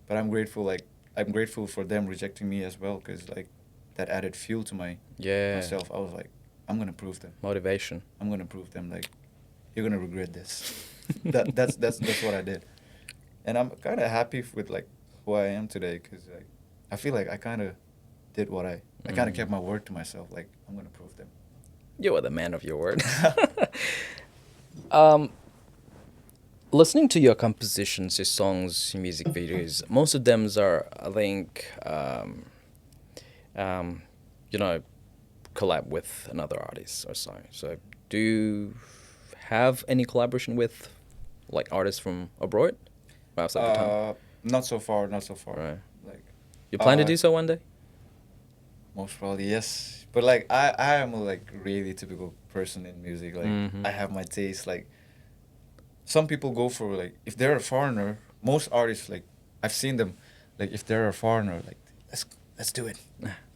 Speaker 2: But I'm grateful, like, I'm grateful for them rejecting me as well, because like, that added fuel to myself. I was like, I'm gonna prove them.
Speaker 1: Motivation.
Speaker 2: I'm gonna prove them, like, you're gonna regret this. That's what I did, and I'm kind of happy with like who I am today, because like, I feel like I kind of did what I kind of kept my word to myself. Like, I'm gonna prove them.
Speaker 1: You are the man of your word. Listening to your compositions, your songs, your music videos, most of them are, I think, you know, collab with another artist or so. So, do you have any collaboration with, like, artists from abroad? Or outside Bhutan?
Speaker 2: Not so far.
Speaker 1: Right.
Speaker 2: Like,
Speaker 1: You plan to do so one day?
Speaker 2: most probably yes. But like, I am a like really typical person in music. Like,
Speaker 1: Mhm.
Speaker 2: I have my taste. Like, some people go for like, if they're a foreigner, most artists, like, I've seen them, like, if they're a foreigner, like, let's do it.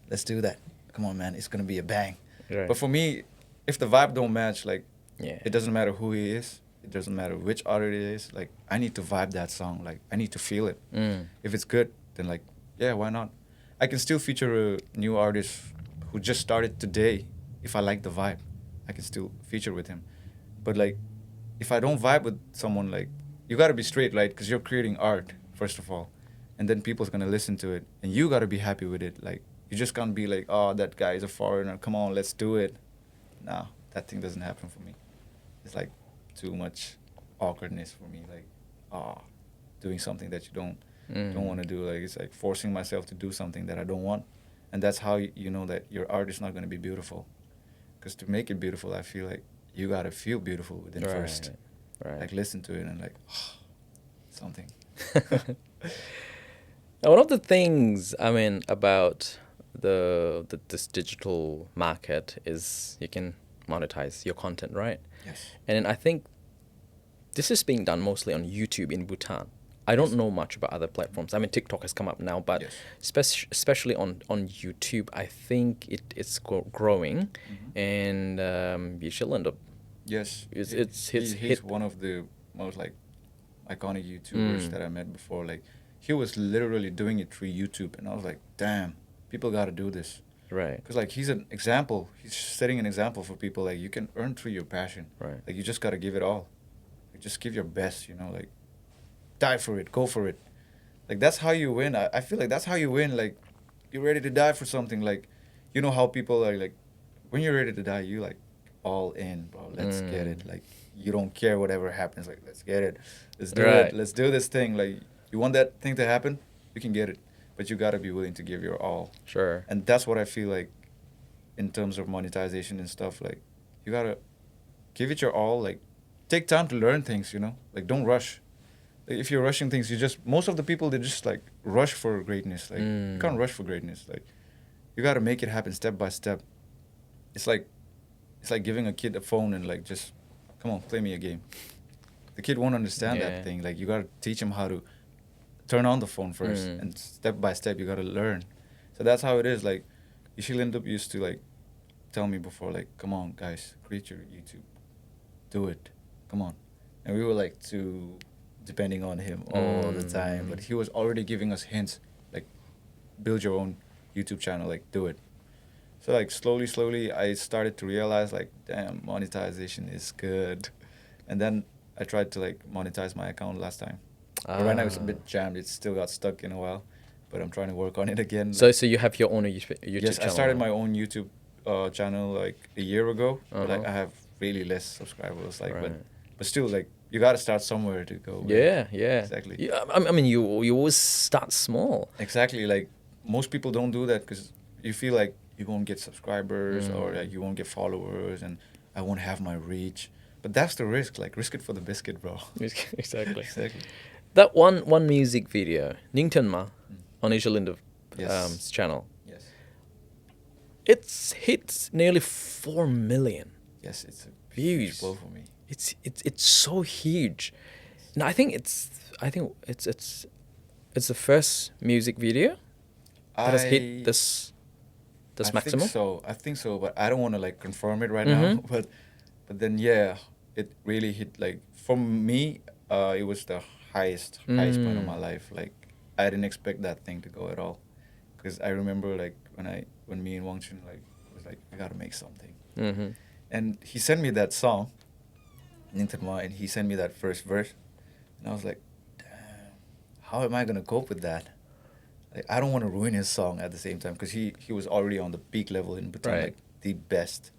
Speaker 2: Let's do that. Come on, man, it's gonna be a bang.
Speaker 1: Right.
Speaker 2: But for me, if the vibe don't match, like,
Speaker 1: Yeah.
Speaker 2: it doesn't matter who he is. It doesn't matter which artist it is. Like, I need to vibe that song. Like, I need to feel it.
Speaker 1: Mm.
Speaker 2: If it's good, then like, yeah, why not? I can still feature a new artist who just started today. If I like the vibe, I can still feature with him. But like, if I don't vibe with someone, like, you gotta be straight, right? Because you're creating art, first of all, and then people's gonna listen to it, and you gotta be happy with it. Like, you just can't be like, oh, that guy is a foreigner. Come on, let's do it. No, that thing doesn't happen for me. It's like too much awkwardness for me. Like, doing something that you don't want to do. Like, it's like forcing myself to do something that I don't want, and that's how you know that your art is not going to be beautiful. Because to make it beautiful, I feel like you gotta feel beautiful within first.
Speaker 1: Right.
Speaker 2: Like, listen to it and like, something.
Speaker 1: Now, one of the things, I mean, about this digital market is you can monetize your content, right?
Speaker 2: Yes.
Speaker 1: And I think this is being done mostly on YouTube in Bhutan. I don't know much about other platforms. I mean, TikTok has come up now, but
Speaker 2: Yes.
Speaker 1: especially on YouTube, I think it's growing, and you should end up.
Speaker 2: Yes.
Speaker 1: He's
Speaker 2: one of the most like iconic YouTubers that I met before. Like, he was literally doing it through YouTube, and I was like, damn, people gotta do this.
Speaker 1: Right.
Speaker 2: Because like, he's an example. He's setting an example for people. Like, you can earn through your passion.
Speaker 1: Right.
Speaker 2: Like, you just gotta give it all. Like, just give your best. Like, die for it. Go for it. Like, that's how you win. I feel like that's how you win. Like, you're ready to die for something. Like, you know how people are like, when you're ready to die, you like all in, bro. Let's get it. Like, you don't care whatever happens. Like, let's get it. Let's do
Speaker 1: Right.
Speaker 2: it. Let's do this thing. Like, you want that thing to happen, you can get it. But you gotta be willing to give your all.
Speaker 1: Sure.
Speaker 2: And that's what I feel like in terms of monetization and stuff. Like, you gotta give it your all. Like, take time to learn things, Like, don't rush. Like, if you're rushing things, most of the people, they just like rush for greatness. Like, you can't rush for greatness. Like, you gotta make it happen step by step. It's like giving a kid a phone and like, just, come on, play me a game. The kid won't understand that thing. Like, you gotta teach him how to turn on the phone first, and step by step you gotta learn. So that's how it is. Like, Ishilindup used to like tell me before, like, come on guys, create your YouTube, do it, come on. And we were like too depending on him all the time, but he was already giving us hints, like, build your own YouTube channel, like, do it. So like, slowly I started to realize, like, damn, monetization is good. And then I tried to like monetize my account last time. But right now it's a bit jammed. It still got stuck in a while, but I'm trying to work on it again.
Speaker 1: So you have your own YouTube
Speaker 2: Yes,
Speaker 1: channel?
Speaker 2: I started my own YouTube channel like a year ago, but like
Speaker 1: Uh-huh.
Speaker 2: I have really less subscribers. Like,
Speaker 1: Right.
Speaker 2: but still, like you got to start somewhere to go. Right?
Speaker 1: Yeah, yeah.
Speaker 2: Exactly.
Speaker 1: Yeah, I mean, you always start small.
Speaker 2: Exactly. Like most people don't do that because you feel like you won't get subscribers or like you won't get followers, and I won't have my reach. But that's the risk. Like risk it for the biscuit, bro.
Speaker 1: Exactly.
Speaker 2: Exactly.
Speaker 1: That one music video, Ningtenma,
Speaker 2: Mm.
Speaker 1: on Ishalinda
Speaker 2: Yes.
Speaker 1: channel,
Speaker 2: Yes.
Speaker 1: it's hit nearly 4 million
Speaker 2: Yes. It's a
Speaker 1: views.
Speaker 2: huge blow for me.
Speaker 1: It's so huge. And I think it's the first music video that has hit this
Speaker 2: I
Speaker 1: maximum.
Speaker 2: think so. I think so, but I don't want to like confirm it right now.
Speaker 1: Mhm.
Speaker 2: But then yeah, it really hit like for me. It was the highest point of my life. Like I didn't expect that thing to go at all, because I remember like when me and Wang Chun like was like we gotta make something,
Speaker 1: Mm-hmm.
Speaker 2: and he sent me that song, Nintendo, and he sent me that first verse, and I was like, damn, how am I gonna cope with that? Like, I don't want to ruin his song at the same time because he was already on the peak level in Bhutan,
Speaker 1: Right.
Speaker 2: like the best.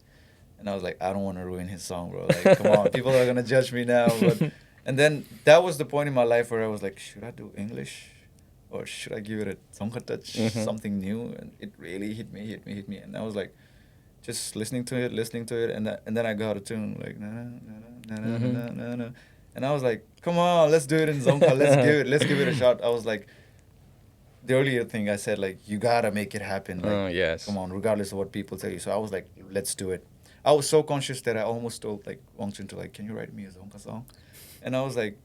Speaker 2: And I was like, I don't want to ruin his song, bro. Like, come on, people are gonna judge me now. But and then that was the point in my life where I was like, should I do English, or should I give it a Tsonga touch,
Speaker 1: Mhm.
Speaker 2: something new? And it really hit me. And I was like, just listening to it, and then I got a tune like na na na na na na na na, and I was like, come on, let's do it in Zonka. Let's give it a shot. I was like, the earlier thing I said, like, you gotta make it happen. Like,
Speaker 1: Oh, yes.
Speaker 2: come on, regardless of what people tell you. So I was like, let's do it. I was so conscious that I almost told like Wang Chun to like, can you write me a Zonka song? And I was like,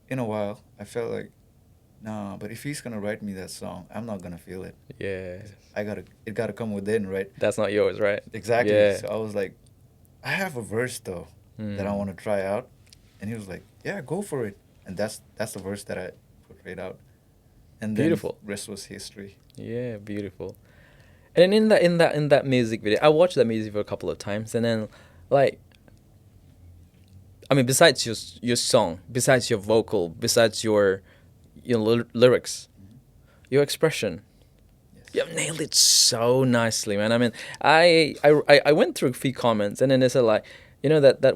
Speaker 2: in a while, I felt like, nah, but if he's gonna write me that song, I'm not gonna feel it.
Speaker 1: Yeah.
Speaker 2: It gotta come within, right?
Speaker 1: That's not yours, right?
Speaker 2: Exactly.
Speaker 1: Yeah.
Speaker 2: So I was like, I have a verse though that I want to try out, and he was like, yeah, go for it. And that's the verse that I portrayed out. And then
Speaker 1: Beautiful.
Speaker 2: rest was history.
Speaker 1: Yeah, beautiful. And then in that music video, I watched that music video a couple of times, and then like, I mean, besides your song, besides your vocal, besides your lyrics, your expression, you have nailed it so nicely, man. I mean, I went through a few comments, and then they said like, that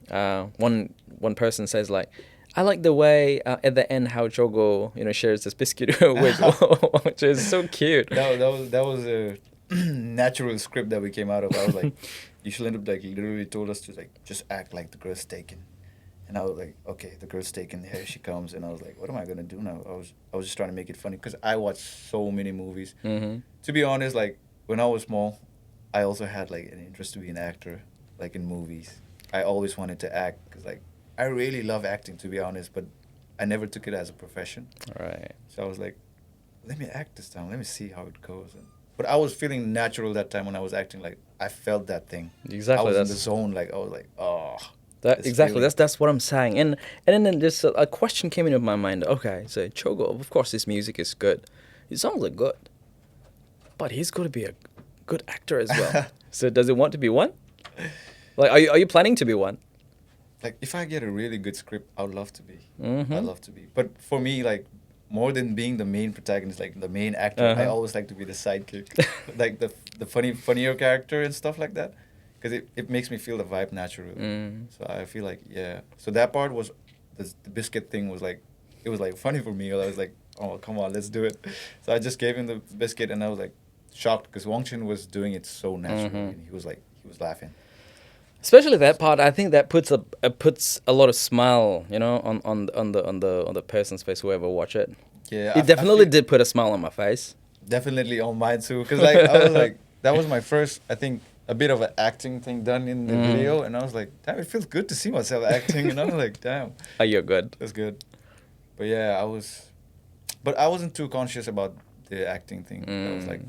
Speaker 1: one person says like, I like the way at the end how Chogo shares this biscuit which is so cute.
Speaker 2: That was a natural script that we came out of. I was like, you should end up like literally told us to like just act like the girl's taken, and I was like, okay, the girl's taken, here she comes, and I was like, what am I gonna do now? I was just trying to make it funny because I watched so many movies.
Speaker 1: Mm-hmm.
Speaker 2: To be honest, like when I was small, I also had like an interest to be an actor, like in movies. I always wanted to act because like I really love acting, to be honest, but I never took it as a profession.
Speaker 1: Right.
Speaker 2: So I was like, let me act this time. Let me see how it goes. But I was feeling natural that time when I was acting. Like I felt that thing.
Speaker 1: Exactly.
Speaker 2: I was in the zone. Like I was like, oh.
Speaker 1: That
Speaker 2: this
Speaker 1: exactly.
Speaker 2: feeling.
Speaker 1: That's what I'm saying. And then just a question came into my mind. Okay, so Chogo, of course, his music is good. His songs are good, but he's got to be a good actor as well. So does he want to be one? Like, are you planning to be one?
Speaker 2: Like if I get a really good script, I'd love to be.
Speaker 1: Mm-hmm.
Speaker 2: I'd love to be. But for me, like more than being the main protagonist, like the main actor, I always like to be the sidekick, like the funnier character and stuff like that, because it makes me feel the vibe naturally. So I feel like yeah. So that part was the biscuit thing was like it was like funny for me. I was like, oh come on, let's do it. So I just gave him the biscuit, and I was like shocked because Wang Chun was doing it so naturally, and he was laughing.
Speaker 1: Especially that part, I think that puts a lot of smile, on the person's face, whoever watch it.
Speaker 2: Yeah,
Speaker 1: It definitely did put a smile on my face.
Speaker 2: Definitely on mine too, because like I was like that was my first, I think, a bit of an acting thing done in the video, and I was like, damn, it feels good to see myself acting, and I was like, damn,
Speaker 1: Oh, you're good.
Speaker 2: that's good. But yeah, but I wasn't too conscious about the acting thing. I was like,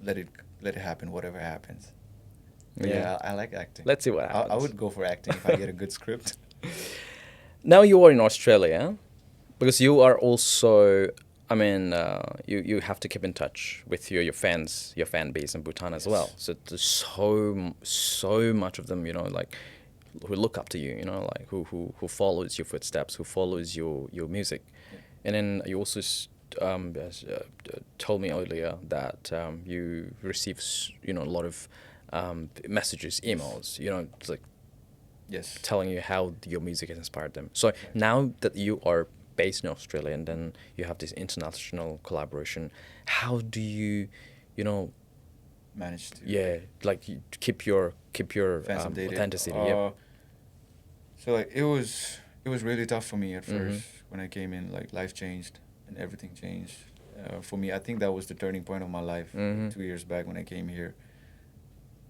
Speaker 2: let it happen, whatever happens. But yeah, I like acting.
Speaker 1: Let's see what happens.
Speaker 2: I would go for acting if I get a good script.
Speaker 1: Now you are in Australia, because you are also, I mean, you have to keep in touch with your fans, your fan base in Bhutan as well. So there's so much of them, like who look up to you, you know, like who follows your footsteps, who follows your music.
Speaker 2: Yeah.
Speaker 1: And then you also told me earlier that you receive, you know, a lot of messages, emails, you know, it's like
Speaker 2: Yes.
Speaker 1: telling you how your music has inspired them. So
Speaker 2: Right.
Speaker 1: now that you are based in Australia and then you have this international collaboration, how do you, you know,
Speaker 2: Managed to
Speaker 1: yeah, like you keep your
Speaker 2: fans updated.
Speaker 1: authenticity? Yeah.
Speaker 2: So like it was really tough for me at
Speaker 1: Mhm.
Speaker 2: first when I came in. Like life changed and everything changed for me. I think that was the turning point of my life.
Speaker 1: Mhm.
Speaker 2: 2 years back when I came here,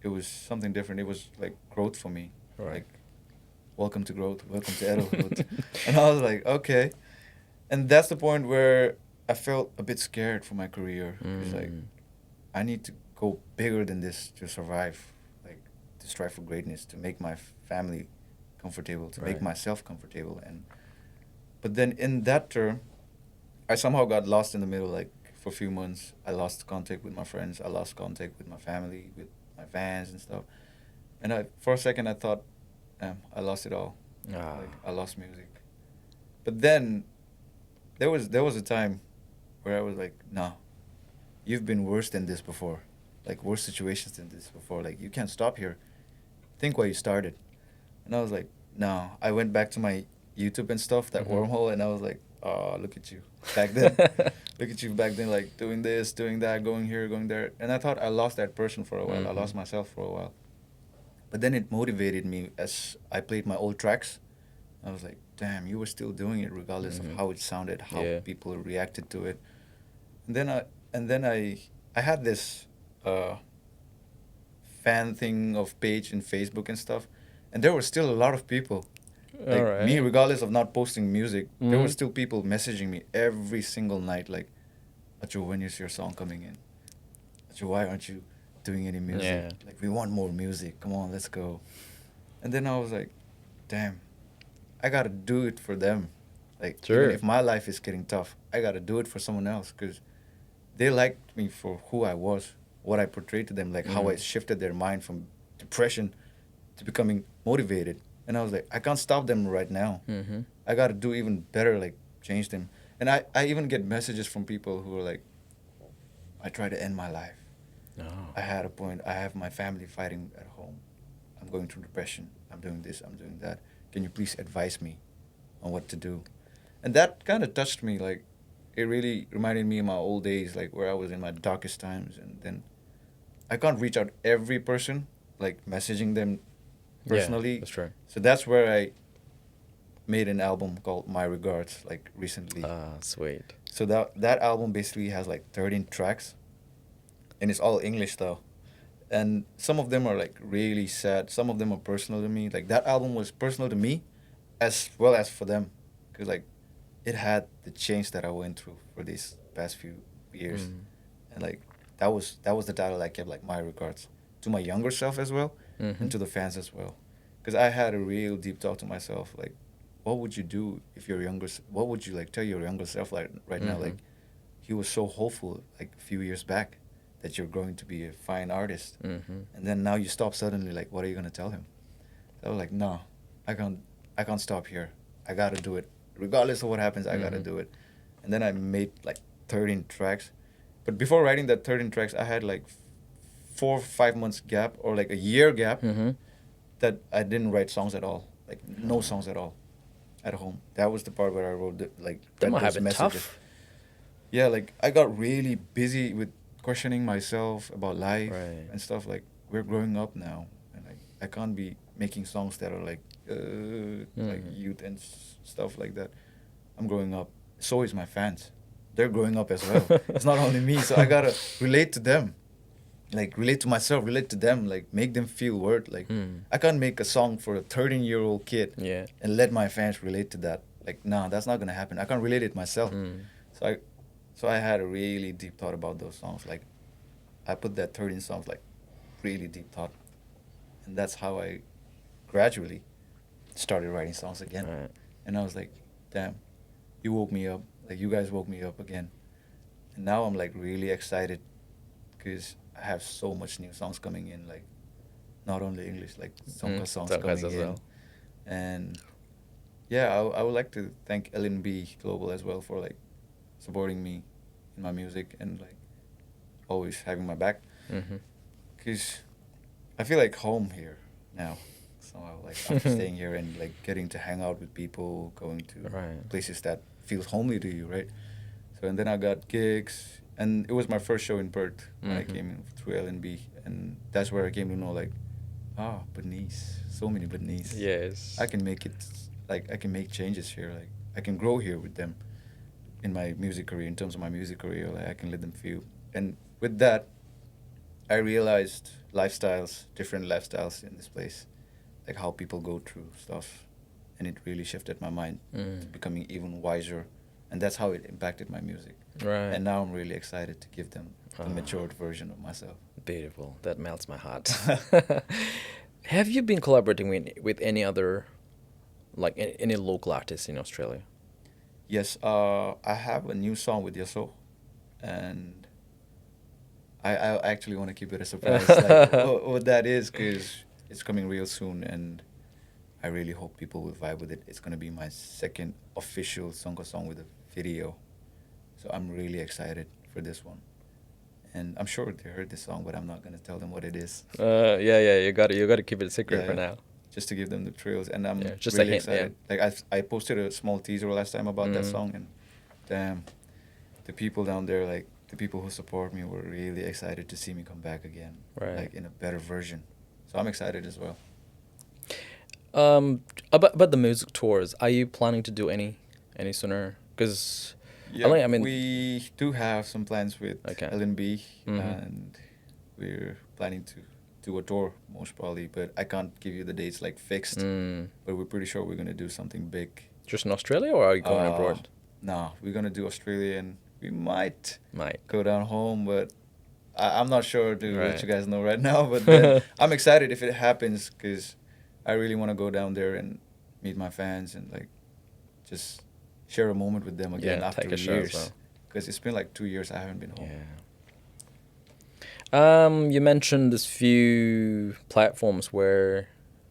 Speaker 2: it was something different. It was like growth for me.
Speaker 1: Right.
Speaker 2: Like welcome to growth, welcome to adulthood. And I was like, okay. And that's the point where I felt a bit scared for my career. It's like
Speaker 1: Mm.
Speaker 2: I need to go bigger than this to survive, like to strive for greatness, to make my family comfortable, to make
Speaker 1: Right.
Speaker 2: myself comfortable. And but then in that term, I somehow got lost in the middle. Like for a few months, I lost contact with my friends. I lost contact with my family, with my fans and stuff. And for a second, I thought, I lost it all.
Speaker 1: Ah.
Speaker 2: Like I lost music. But then there was a time where I was like, no, you've been worse than this before, like worse situations than this before. Like you can't stop here. Think why you started. And I was like, no. I went back to my YouTube and stuff, that
Speaker 1: Mhm.
Speaker 2: wormhole, and I was like, oh, look at you back then. Look at you back then, like doing this, doing that, going here, going there. And I thought I lost that person for a while. I lost
Speaker 1: Mhm.
Speaker 2: myself for a while. But then it motivated me as I played my old tracks. I was like, damn, you were still doing it regardless of
Speaker 1: Mhm.
Speaker 2: how it sounded, how
Speaker 1: Yeah.
Speaker 2: people reacted to it. And then I had this uh, fan thing of page in Facebook and stuff, and there were still a lot of people
Speaker 1: All
Speaker 2: like me,
Speaker 1: right.
Speaker 2: regardless of not posting music. There were
Speaker 1: Mhm.
Speaker 2: still people messaging me every single night, like, Acho, when is your song coming in? Acho, why aren't you doing any music?
Speaker 1: Yeah.
Speaker 2: Like, we want more music. Come on, let's go. And then I was like, damn, I gotta do it for them. Like, even
Speaker 1: Sure.
Speaker 2: if my life is getting tough, I gotta do it for someone else because they liked me for who I was, what I portrayed to them, like how I
Speaker 1: Mm.
Speaker 2: shifted their mind from depression to becoming motivated. And I was like, I can't stop them right now.
Speaker 1: Mhm.
Speaker 2: I got to do even better, like change them. And I even get messages from people who are like, I tried to end my life.
Speaker 1: No.
Speaker 2: I had a point. I have my family fighting at home. I'm going through depression. I'm doing this. I'm doing that. Can you please advise me on what to do? And that kind of touched me. Like, it really reminded me of my old days, like where I was in my darkest times. And then I can't reach out every person, like messaging them
Speaker 1: Yeah,
Speaker 2: personally.
Speaker 1: that's right.
Speaker 2: So that's where I made an album called My Regards, like recently.
Speaker 1: Ah, sweet.
Speaker 2: So that album basically has like 13 tracks, and it's all English though. And some of them are like really sad. Some of them are personal to me. Like that album was personal to me, as well as for them, because like it had the change that I went through for these past few years,
Speaker 1: Mm.
Speaker 2: and like that was the title I kept, like My Regards, to my younger self as well, and
Speaker 1: Mhm.
Speaker 2: to the fans as well, because I had a real deep talk to myself, like, what would you do if your what would you like tell your younger self like right now,
Speaker 1: Mhm.
Speaker 2: like he was so hopeful like a few years back that you're going to be a fine artist,
Speaker 1: Mhm.
Speaker 2: and then now you stop suddenly, like what are you gonna tell him? So I was like, no, I can't I can't stop here. I gotta do it. Regardless of what happens, I gotta
Speaker 1: Mhm.
Speaker 2: do it. And then I made like 13 tracks. But before writing that 13 tracks, I had like 4 or 5 months gap or like a year gap
Speaker 1: Mhm.
Speaker 2: that I didn't write songs at all. Like no songs at all at home. That was the part where I wrote like
Speaker 1: That
Speaker 2: read
Speaker 1: might have
Speaker 2: those
Speaker 1: been
Speaker 2: messages.
Speaker 1: tough.
Speaker 2: Yeah, like I got really busy with questioning myself about life
Speaker 1: Right.
Speaker 2: and stuff. Like we're growing up now, and I can't be making songs that are like
Speaker 1: Mhm.
Speaker 2: youth and stuff like that. I'm growing up. So is my fans. They're growing up as well. It's not only me. So I gotta relate to them, like relate to myself, relate to them, like make them feel worth. Like
Speaker 1: Mm.
Speaker 2: I can't make a song for a 13-year-old kid
Speaker 1: Yeah.
Speaker 2: and let my fans relate to that. Like, nah, that's not gonna happen. I can't relate it myself.
Speaker 1: Mm.
Speaker 2: So I had a really deep thought about those songs. Like I put that 13 songs, like really deep thought, and that's how I gradually started writing songs again.
Speaker 1: Right.
Speaker 2: And I was like, damn, you woke me up. Like you guys woke me up again. And now I'm like really excited because I have so much new songs coming in. Like not only English, like Tsonga songs
Speaker 1: Songhas
Speaker 2: coming
Speaker 1: as
Speaker 2: in.
Speaker 1: well.
Speaker 2: And yeah, I would like to thank LNB Global as well for like supporting me in my music and like always having my back.
Speaker 1: Mm-hmm.
Speaker 2: Cause I feel like home here now. Somehow, like after staying here and like getting to hang out with people, going to
Speaker 1: Right.
Speaker 2: places that feels homely to you, right? So and then I got gigs, and it was my first show in Perth when I
Speaker 1: Mm-hmm.
Speaker 2: came in through LNB, and that's where I came to know like, Belize, so many Belize.
Speaker 1: Yes.
Speaker 2: I can make it, like I can make changes here, like I can grow here with them in my music career, in terms of my music career, like I can let them feel. And with that, I realized different lifestyles in this place, like how people go through stuff, and it really shifted my mind to
Speaker 1: Mm.
Speaker 2: becoming even wiser, and that's how it impacted my music.
Speaker 1: Right.
Speaker 2: And now I'm really excited to give them the
Speaker 1: Ah.
Speaker 2: matured version of myself.
Speaker 1: Beautiful. That melts my heart. Have you been collaborating with any other, like any local artists in Australia?
Speaker 2: Yes, I have a new song with Yaso, and I actually want to keep it a surprise, like what that is, because it's coming real soon, and I really hope people will vibe with it. It's gonna be my second official song with a video, so I'm really excited for this one. And I'm sure they heard this song, but I'm not gonna tell them what it is.
Speaker 1: Yeah. You got to keep it secret
Speaker 2: Yeah,
Speaker 1: for now.
Speaker 2: just to give them the thrills. And I'm
Speaker 1: Yeah, just a
Speaker 2: really
Speaker 1: hint. Yeah.
Speaker 2: excited. Like I posted a small teaser last time about that
Speaker 1: Mm.
Speaker 2: song, and damn, the people down there, like the people who support me, were really excited to see me come back again,
Speaker 1: Right.
Speaker 2: like in a better version. So I'm excited as well.
Speaker 1: About the music tours, are you planning to do any sooner? Because
Speaker 2: Yeah,
Speaker 1: I mean,
Speaker 2: we do have some plans with
Speaker 1: Okay.
Speaker 2: LNB,
Speaker 1: Mhm.
Speaker 2: and we're planning to do a tour most probably, but I can't give you the dates like fixed.
Speaker 1: Mm.
Speaker 2: But we're pretty sure we're gonna do something big.
Speaker 1: Just in Australia, or are you going abroad?
Speaker 2: Nah, we're gonna do Australia, and we might
Speaker 1: Might.
Speaker 2: go down home, but I'm not sure to let you
Speaker 1: Right.
Speaker 2: guys know right now. But then I'm excited if it happens, because I really want to go down there and meet my fans and like just share a moment with them again
Speaker 1: Yeah,
Speaker 2: after
Speaker 1: take a show as
Speaker 2: years.
Speaker 1: well.
Speaker 2: Because it's been like 2 years I haven't been home.
Speaker 1: Yeah. You mentioned this few platforms where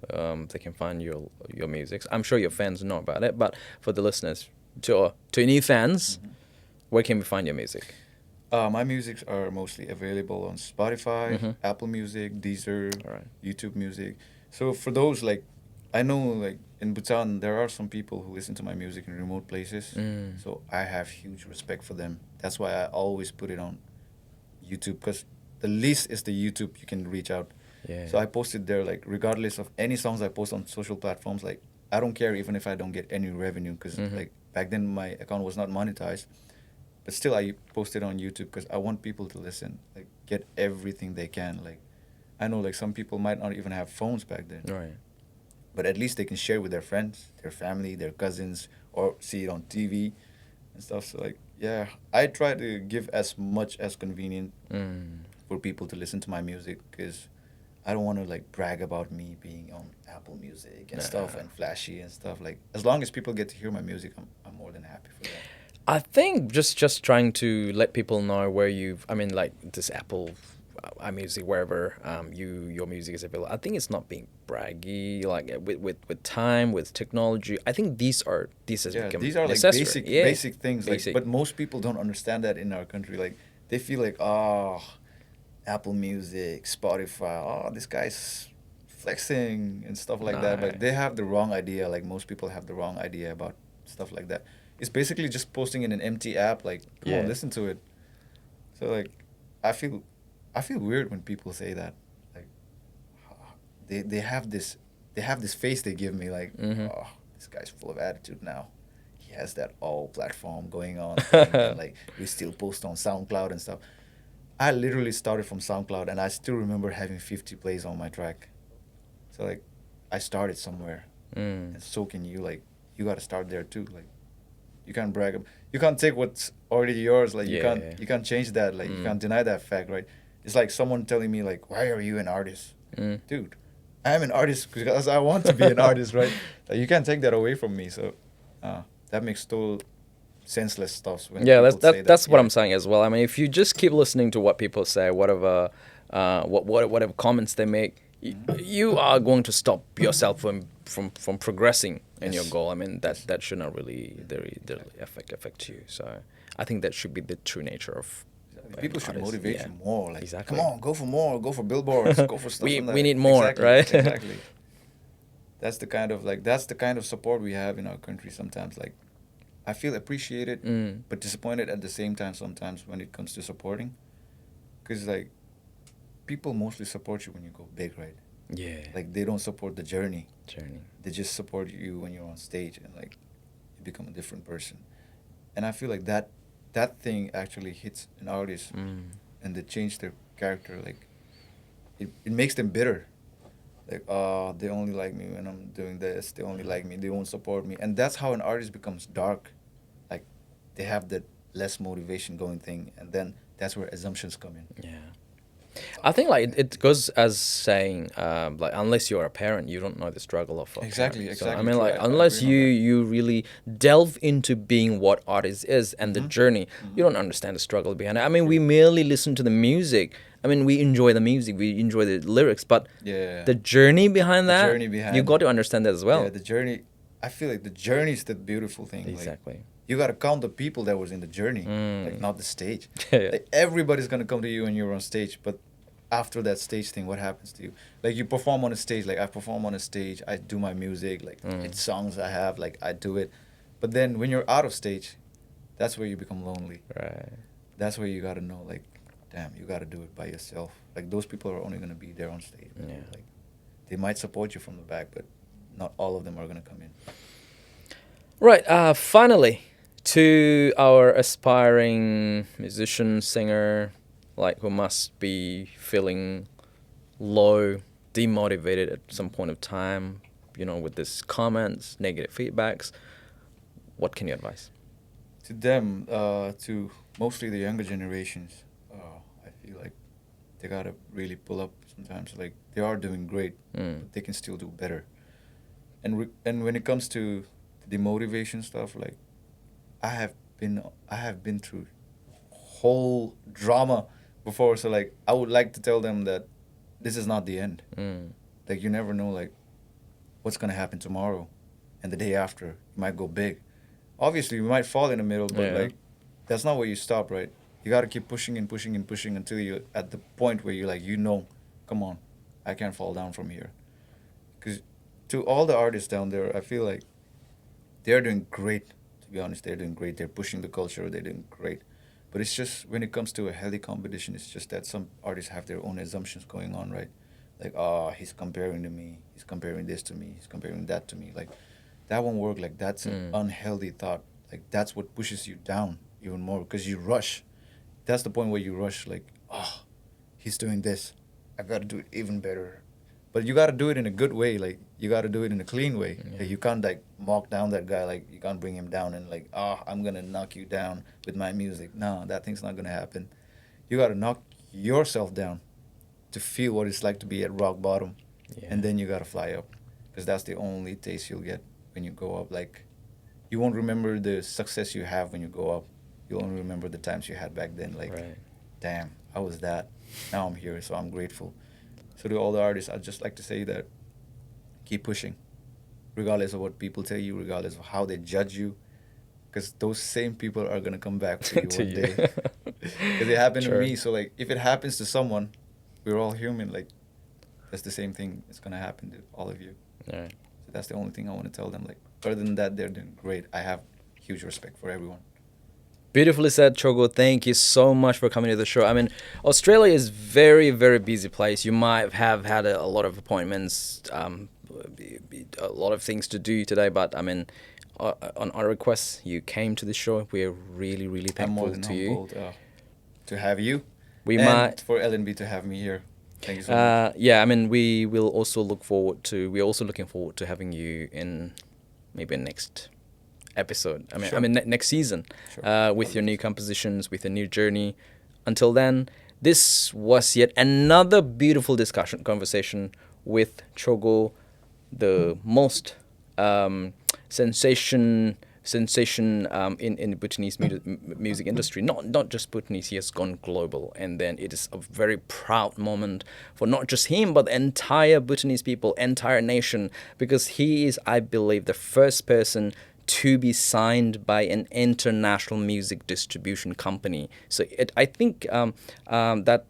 Speaker 1: they can find your music. I'm sure your fans know about it, but for the listeners, to new fans,
Speaker 2: Mhm.
Speaker 1: where can we find your music?
Speaker 2: My musics are mostly available on Spotify,
Speaker 1: Mhm.
Speaker 2: Apple Music, Deezer,
Speaker 1: All right.
Speaker 2: YouTube Music. So for those, like, I know like in Bhutan there are some people who listen to my music in remote places.
Speaker 1: Mm.
Speaker 2: So I have huge respect for them. That's why I always put it on YouTube, because the least is the YouTube you can reach out.
Speaker 1: Yeah.
Speaker 2: So I posted there, like regardless of any songs I post on social platforms, like I don't care even if I don't get any revenue, because
Speaker 1: Mhm.
Speaker 2: like back then my account was not monetized. But still, I post it on YouTube because I want people to listen, like get everything they can. Like, I know like some people might not even have phones back then,
Speaker 1: Right.
Speaker 2: but at least they can share with their friends, their family, their cousins, or see it on TV and stuff. So like, yeah, I try to give as much as convenient
Speaker 1: Mm.
Speaker 2: for people to listen to my music, because I don't want to like brag about me being on Apple Music and stuff
Speaker 1: Nah.
Speaker 2: and flashy and stuff. Like, as long as people get to hear my music, I'm more than happy for that.
Speaker 1: I think just trying to let people know where I mean, like this Apple, iMusic, wherever your music is available. I think it's not being braggy. Like with time, with technology, I think these has
Speaker 2: Yeah,
Speaker 1: become
Speaker 2: these are like
Speaker 1: necessary.
Speaker 2: basic
Speaker 1: Yeah.
Speaker 2: basic things. Like,
Speaker 1: Basic.
Speaker 2: but most people don't understand that in our country. Like, they feel like, Apple Music, Spotify, this guy's flexing and stuff like that. But
Speaker 1: Nah.
Speaker 2: they have the wrong idea. Like, most people have the wrong idea about stuff like that. It's basically just posting in an empty app. Like, come on,
Speaker 1: Yeah.
Speaker 2: listen to it. So like, I feel, I feel weird when people say that. Like, they have this face they give me. Like,
Speaker 1: Mhm.
Speaker 2: this guy's full of attitude now. He has that all platform going on thing, and like we still post on SoundCloud and stuff. I literally started from SoundCloud, and I still remember having 50 plays on my track. So like, I started somewhere,
Speaker 1: Mm.
Speaker 2: and so can you. Like, you got to start there too. Like, you can't brag. You can't take what's already yours. Like,
Speaker 1: Yeah.
Speaker 2: you can't change that. Like, you
Speaker 1: Mm.
Speaker 2: can't deny that fact, right? It's like someone telling me like, "Why are you an artist?"
Speaker 1: Mm.
Speaker 2: Dude, I am an artist because I want to be an artist, right? Like, you can't take that away from me. So, that makes total senseless stuff when
Speaker 1: Yeah,
Speaker 2: people say that.
Speaker 1: that's what
Speaker 2: Yeah.
Speaker 1: I'm saying as well. I mean, if you just keep listening to what people say, whatever, whatever comments they make, you are going to stop yourself from progressing in your
Speaker 2: Yes.
Speaker 1: goal. I mean, that should not really affect you. So I think that should be the true nature of
Speaker 2: People should
Speaker 1: artist.
Speaker 2: motivate
Speaker 1: Yeah.
Speaker 2: you more. Like,
Speaker 1: Exactly.
Speaker 2: come on, go for more, go for billboards, go for stuff.
Speaker 1: we
Speaker 2: And
Speaker 1: need more,
Speaker 2: exactly,
Speaker 1: right?
Speaker 2: exactly. That's the kind of support we have in our country sometimes. Like, I feel appreciated,
Speaker 1: Mm.
Speaker 2: but disappointed at the same time sometimes when it comes to supporting. Because, like, people mostly support you when you go big, right?
Speaker 1: Yeah.
Speaker 2: Like, they don't support the journey.
Speaker 1: Journey.
Speaker 2: They just support you when you're on stage and, like, you become a different person. And I feel like that thing actually hits an artist
Speaker 1: Mm.
Speaker 2: and they change their character. Like, it makes them bitter. Like, oh, they only like me when I'm doing this. They only like me. They won't support me. And that's how an artist becomes dark. Like, they have that less motivation going thing. And then that's where assumptions come in.
Speaker 1: Yeah. I think like it goes as saying like unless you're a parent, you don't know the struggle of a
Speaker 2: Exactly,
Speaker 1: parent. So, I
Speaker 2: exactly,
Speaker 1: mean,
Speaker 2: true.
Speaker 1: like
Speaker 2: I
Speaker 1: unless
Speaker 2: agree on that.
Speaker 1: you really delve into being what artist is and the
Speaker 2: Mhm.
Speaker 1: journey,
Speaker 2: Mhm.
Speaker 1: you don't understand the struggle behind it. I mean, we merely listen to the music. I mean, we enjoy the music, we enjoy the lyrics, but
Speaker 2: Yeah.
Speaker 1: the journey behind
Speaker 2: The
Speaker 1: that,
Speaker 2: journey behind
Speaker 1: you got
Speaker 2: it.
Speaker 1: to understand that as well.
Speaker 2: Yeah, the journey. I feel like the journey is the beautiful thing. Like,
Speaker 1: Exactly.
Speaker 2: you gotta count the people that was in the journey, like
Speaker 1: Mm.
Speaker 2: not the stage.
Speaker 1: Yeah.
Speaker 2: Like, everybody's gonna come to you when you're on stage, but after that stage thing, what happens to you? Like, you perform on a stage. Like, I perform on a stage. I do my music. Like,
Speaker 1: Mm.
Speaker 2: it's songs I have. Like, I do it. But then when you're out of stage, that's where you become lonely.
Speaker 1: Right.
Speaker 2: That's where you gotta know, like, damn, you gotta do it by yourself. Like, those people are only gonna be there on stage.
Speaker 1: Yeah.
Speaker 2: Like, they might support you from the back, but not all of them are gonna come in.
Speaker 1: Right. Finally, to our aspiring musician, singer, like who must be feeling low, demotivated at some point of time, you know, with these comments, negative feedbacks, what can you advise?
Speaker 2: To them, to mostly the younger generations, I feel like they gotta really pull up sometimes. Like, they are doing great,
Speaker 1: Mm.
Speaker 2: but they can still do better. And when it comes to the motivation stuff, like, I have been through whole drama before. So, like, I would like to tell them that this is not the end.
Speaker 1: Mm.
Speaker 2: Like, you never know, like, what's gonna happen tomorrow, and the day after. You might go big. Obviously, you might fall in the middle, but
Speaker 1: Yeah.
Speaker 2: like, that's not where you stop, right? You gotta keep pushing and pushing and pushing until you're at the point where you're like, come on, I can't fall down from here. Because to all the artists down there, I feel like they're doing great. To be honest, they're doing great. They're pushing the culture. They're doing great. But it's just when it comes to a healthy competition, it's just that some artists have their own assumptions going on, right? Like, oh, he's comparing to me. He's comparing this to me. He's comparing that to me. Like, that won't work. Like, that's an unhealthy thought. Like, that's what pushes you down even more because you rush. That's the point where you rush. Like, oh, he's doing this. I got to do it even better. But you got to do it in a good way. Like, you got to do it in a clean way.
Speaker 1: Yeah.
Speaker 2: Like, you can't, like, mock down that guy. Like, you can't bring him down and, like, oh, I'm going to knock you down with my music. No, that thing's not going to happen. You got to knock yourself down to feel what it's like to be at rock bottom.
Speaker 1: Yeah.
Speaker 2: And then you got to fly up. Because that's the only taste you'll get when you go up. Like, you won't remember the success you have when you go up. You'll only remember the times you had back then. Like,
Speaker 1: Right.
Speaker 2: damn, I was that. Now I'm here, so I'm grateful. So to all the artists, I'd just like to say that keep pushing, regardless of what people tell you, regardless of how they judge you, because those same people are gonna come back to you
Speaker 1: To
Speaker 2: one
Speaker 1: you.
Speaker 2: day. Because it happened to
Speaker 1: Sure.
Speaker 2: me. So, like, if it happens to someone, we're all human. Like, that's the same thing. It's gonna happen to all of you.
Speaker 1: All right.
Speaker 2: So that's the only thing I want to tell them. Like, other than that, they're doing great. I have huge respect for everyone.
Speaker 1: Beautifully said, Chogo. Thank you so much for coming to the show. I mean, Australia is very, very busy place. You might have had a lot of appointments, a lot of things to do today. But I mean, on our request, you came to the show. We are really, really
Speaker 2: I'm more
Speaker 1: thankful
Speaker 2: than
Speaker 1: to you.
Speaker 2: humbled to have you.
Speaker 1: We
Speaker 2: and
Speaker 1: might.
Speaker 2: for LNB to have me here. Thank you so much.
Speaker 1: Yeah, I mean, we will also look forward to. We're also looking forward to having you in maybe next episode.
Speaker 2: Sure.
Speaker 1: Next season,
Speaker 2: Sure.
Speaker 1: with your new compositions, with a new journey. Until then, this was yet another beautiful conversation with Chogo, the most sensation sensation in the Bhutanese music industry. Not just Bhutanese, he has gone global. And then it is a very proud moment for not just him, but the entire Bhutanese people, entire nation, because he is, I believe, the first person to be signed by an international music distribution company. So I think that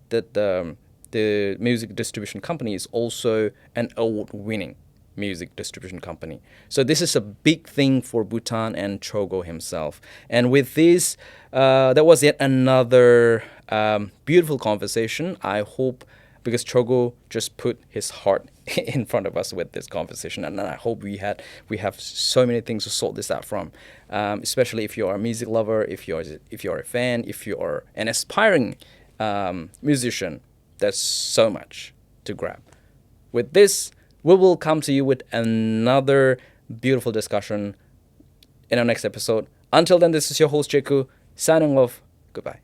Speaker 1: the music distribution company is also an award-winning music distribution company. So this is a big thing for Bhutan and Chogo himself. And with this, that was yet another beautiful conversation. I hope, because Chogo just put his heart in front of us with this conversation, and I hope we have so many things to sort this out from. Especially if you're a music lover, if you're a fan, if you're an aspiring musician, there's so much to grab. With this, we will come to you with another beautiful discussion in our next episode. Until then, this is your host, Jeku, signing off. Goodbye.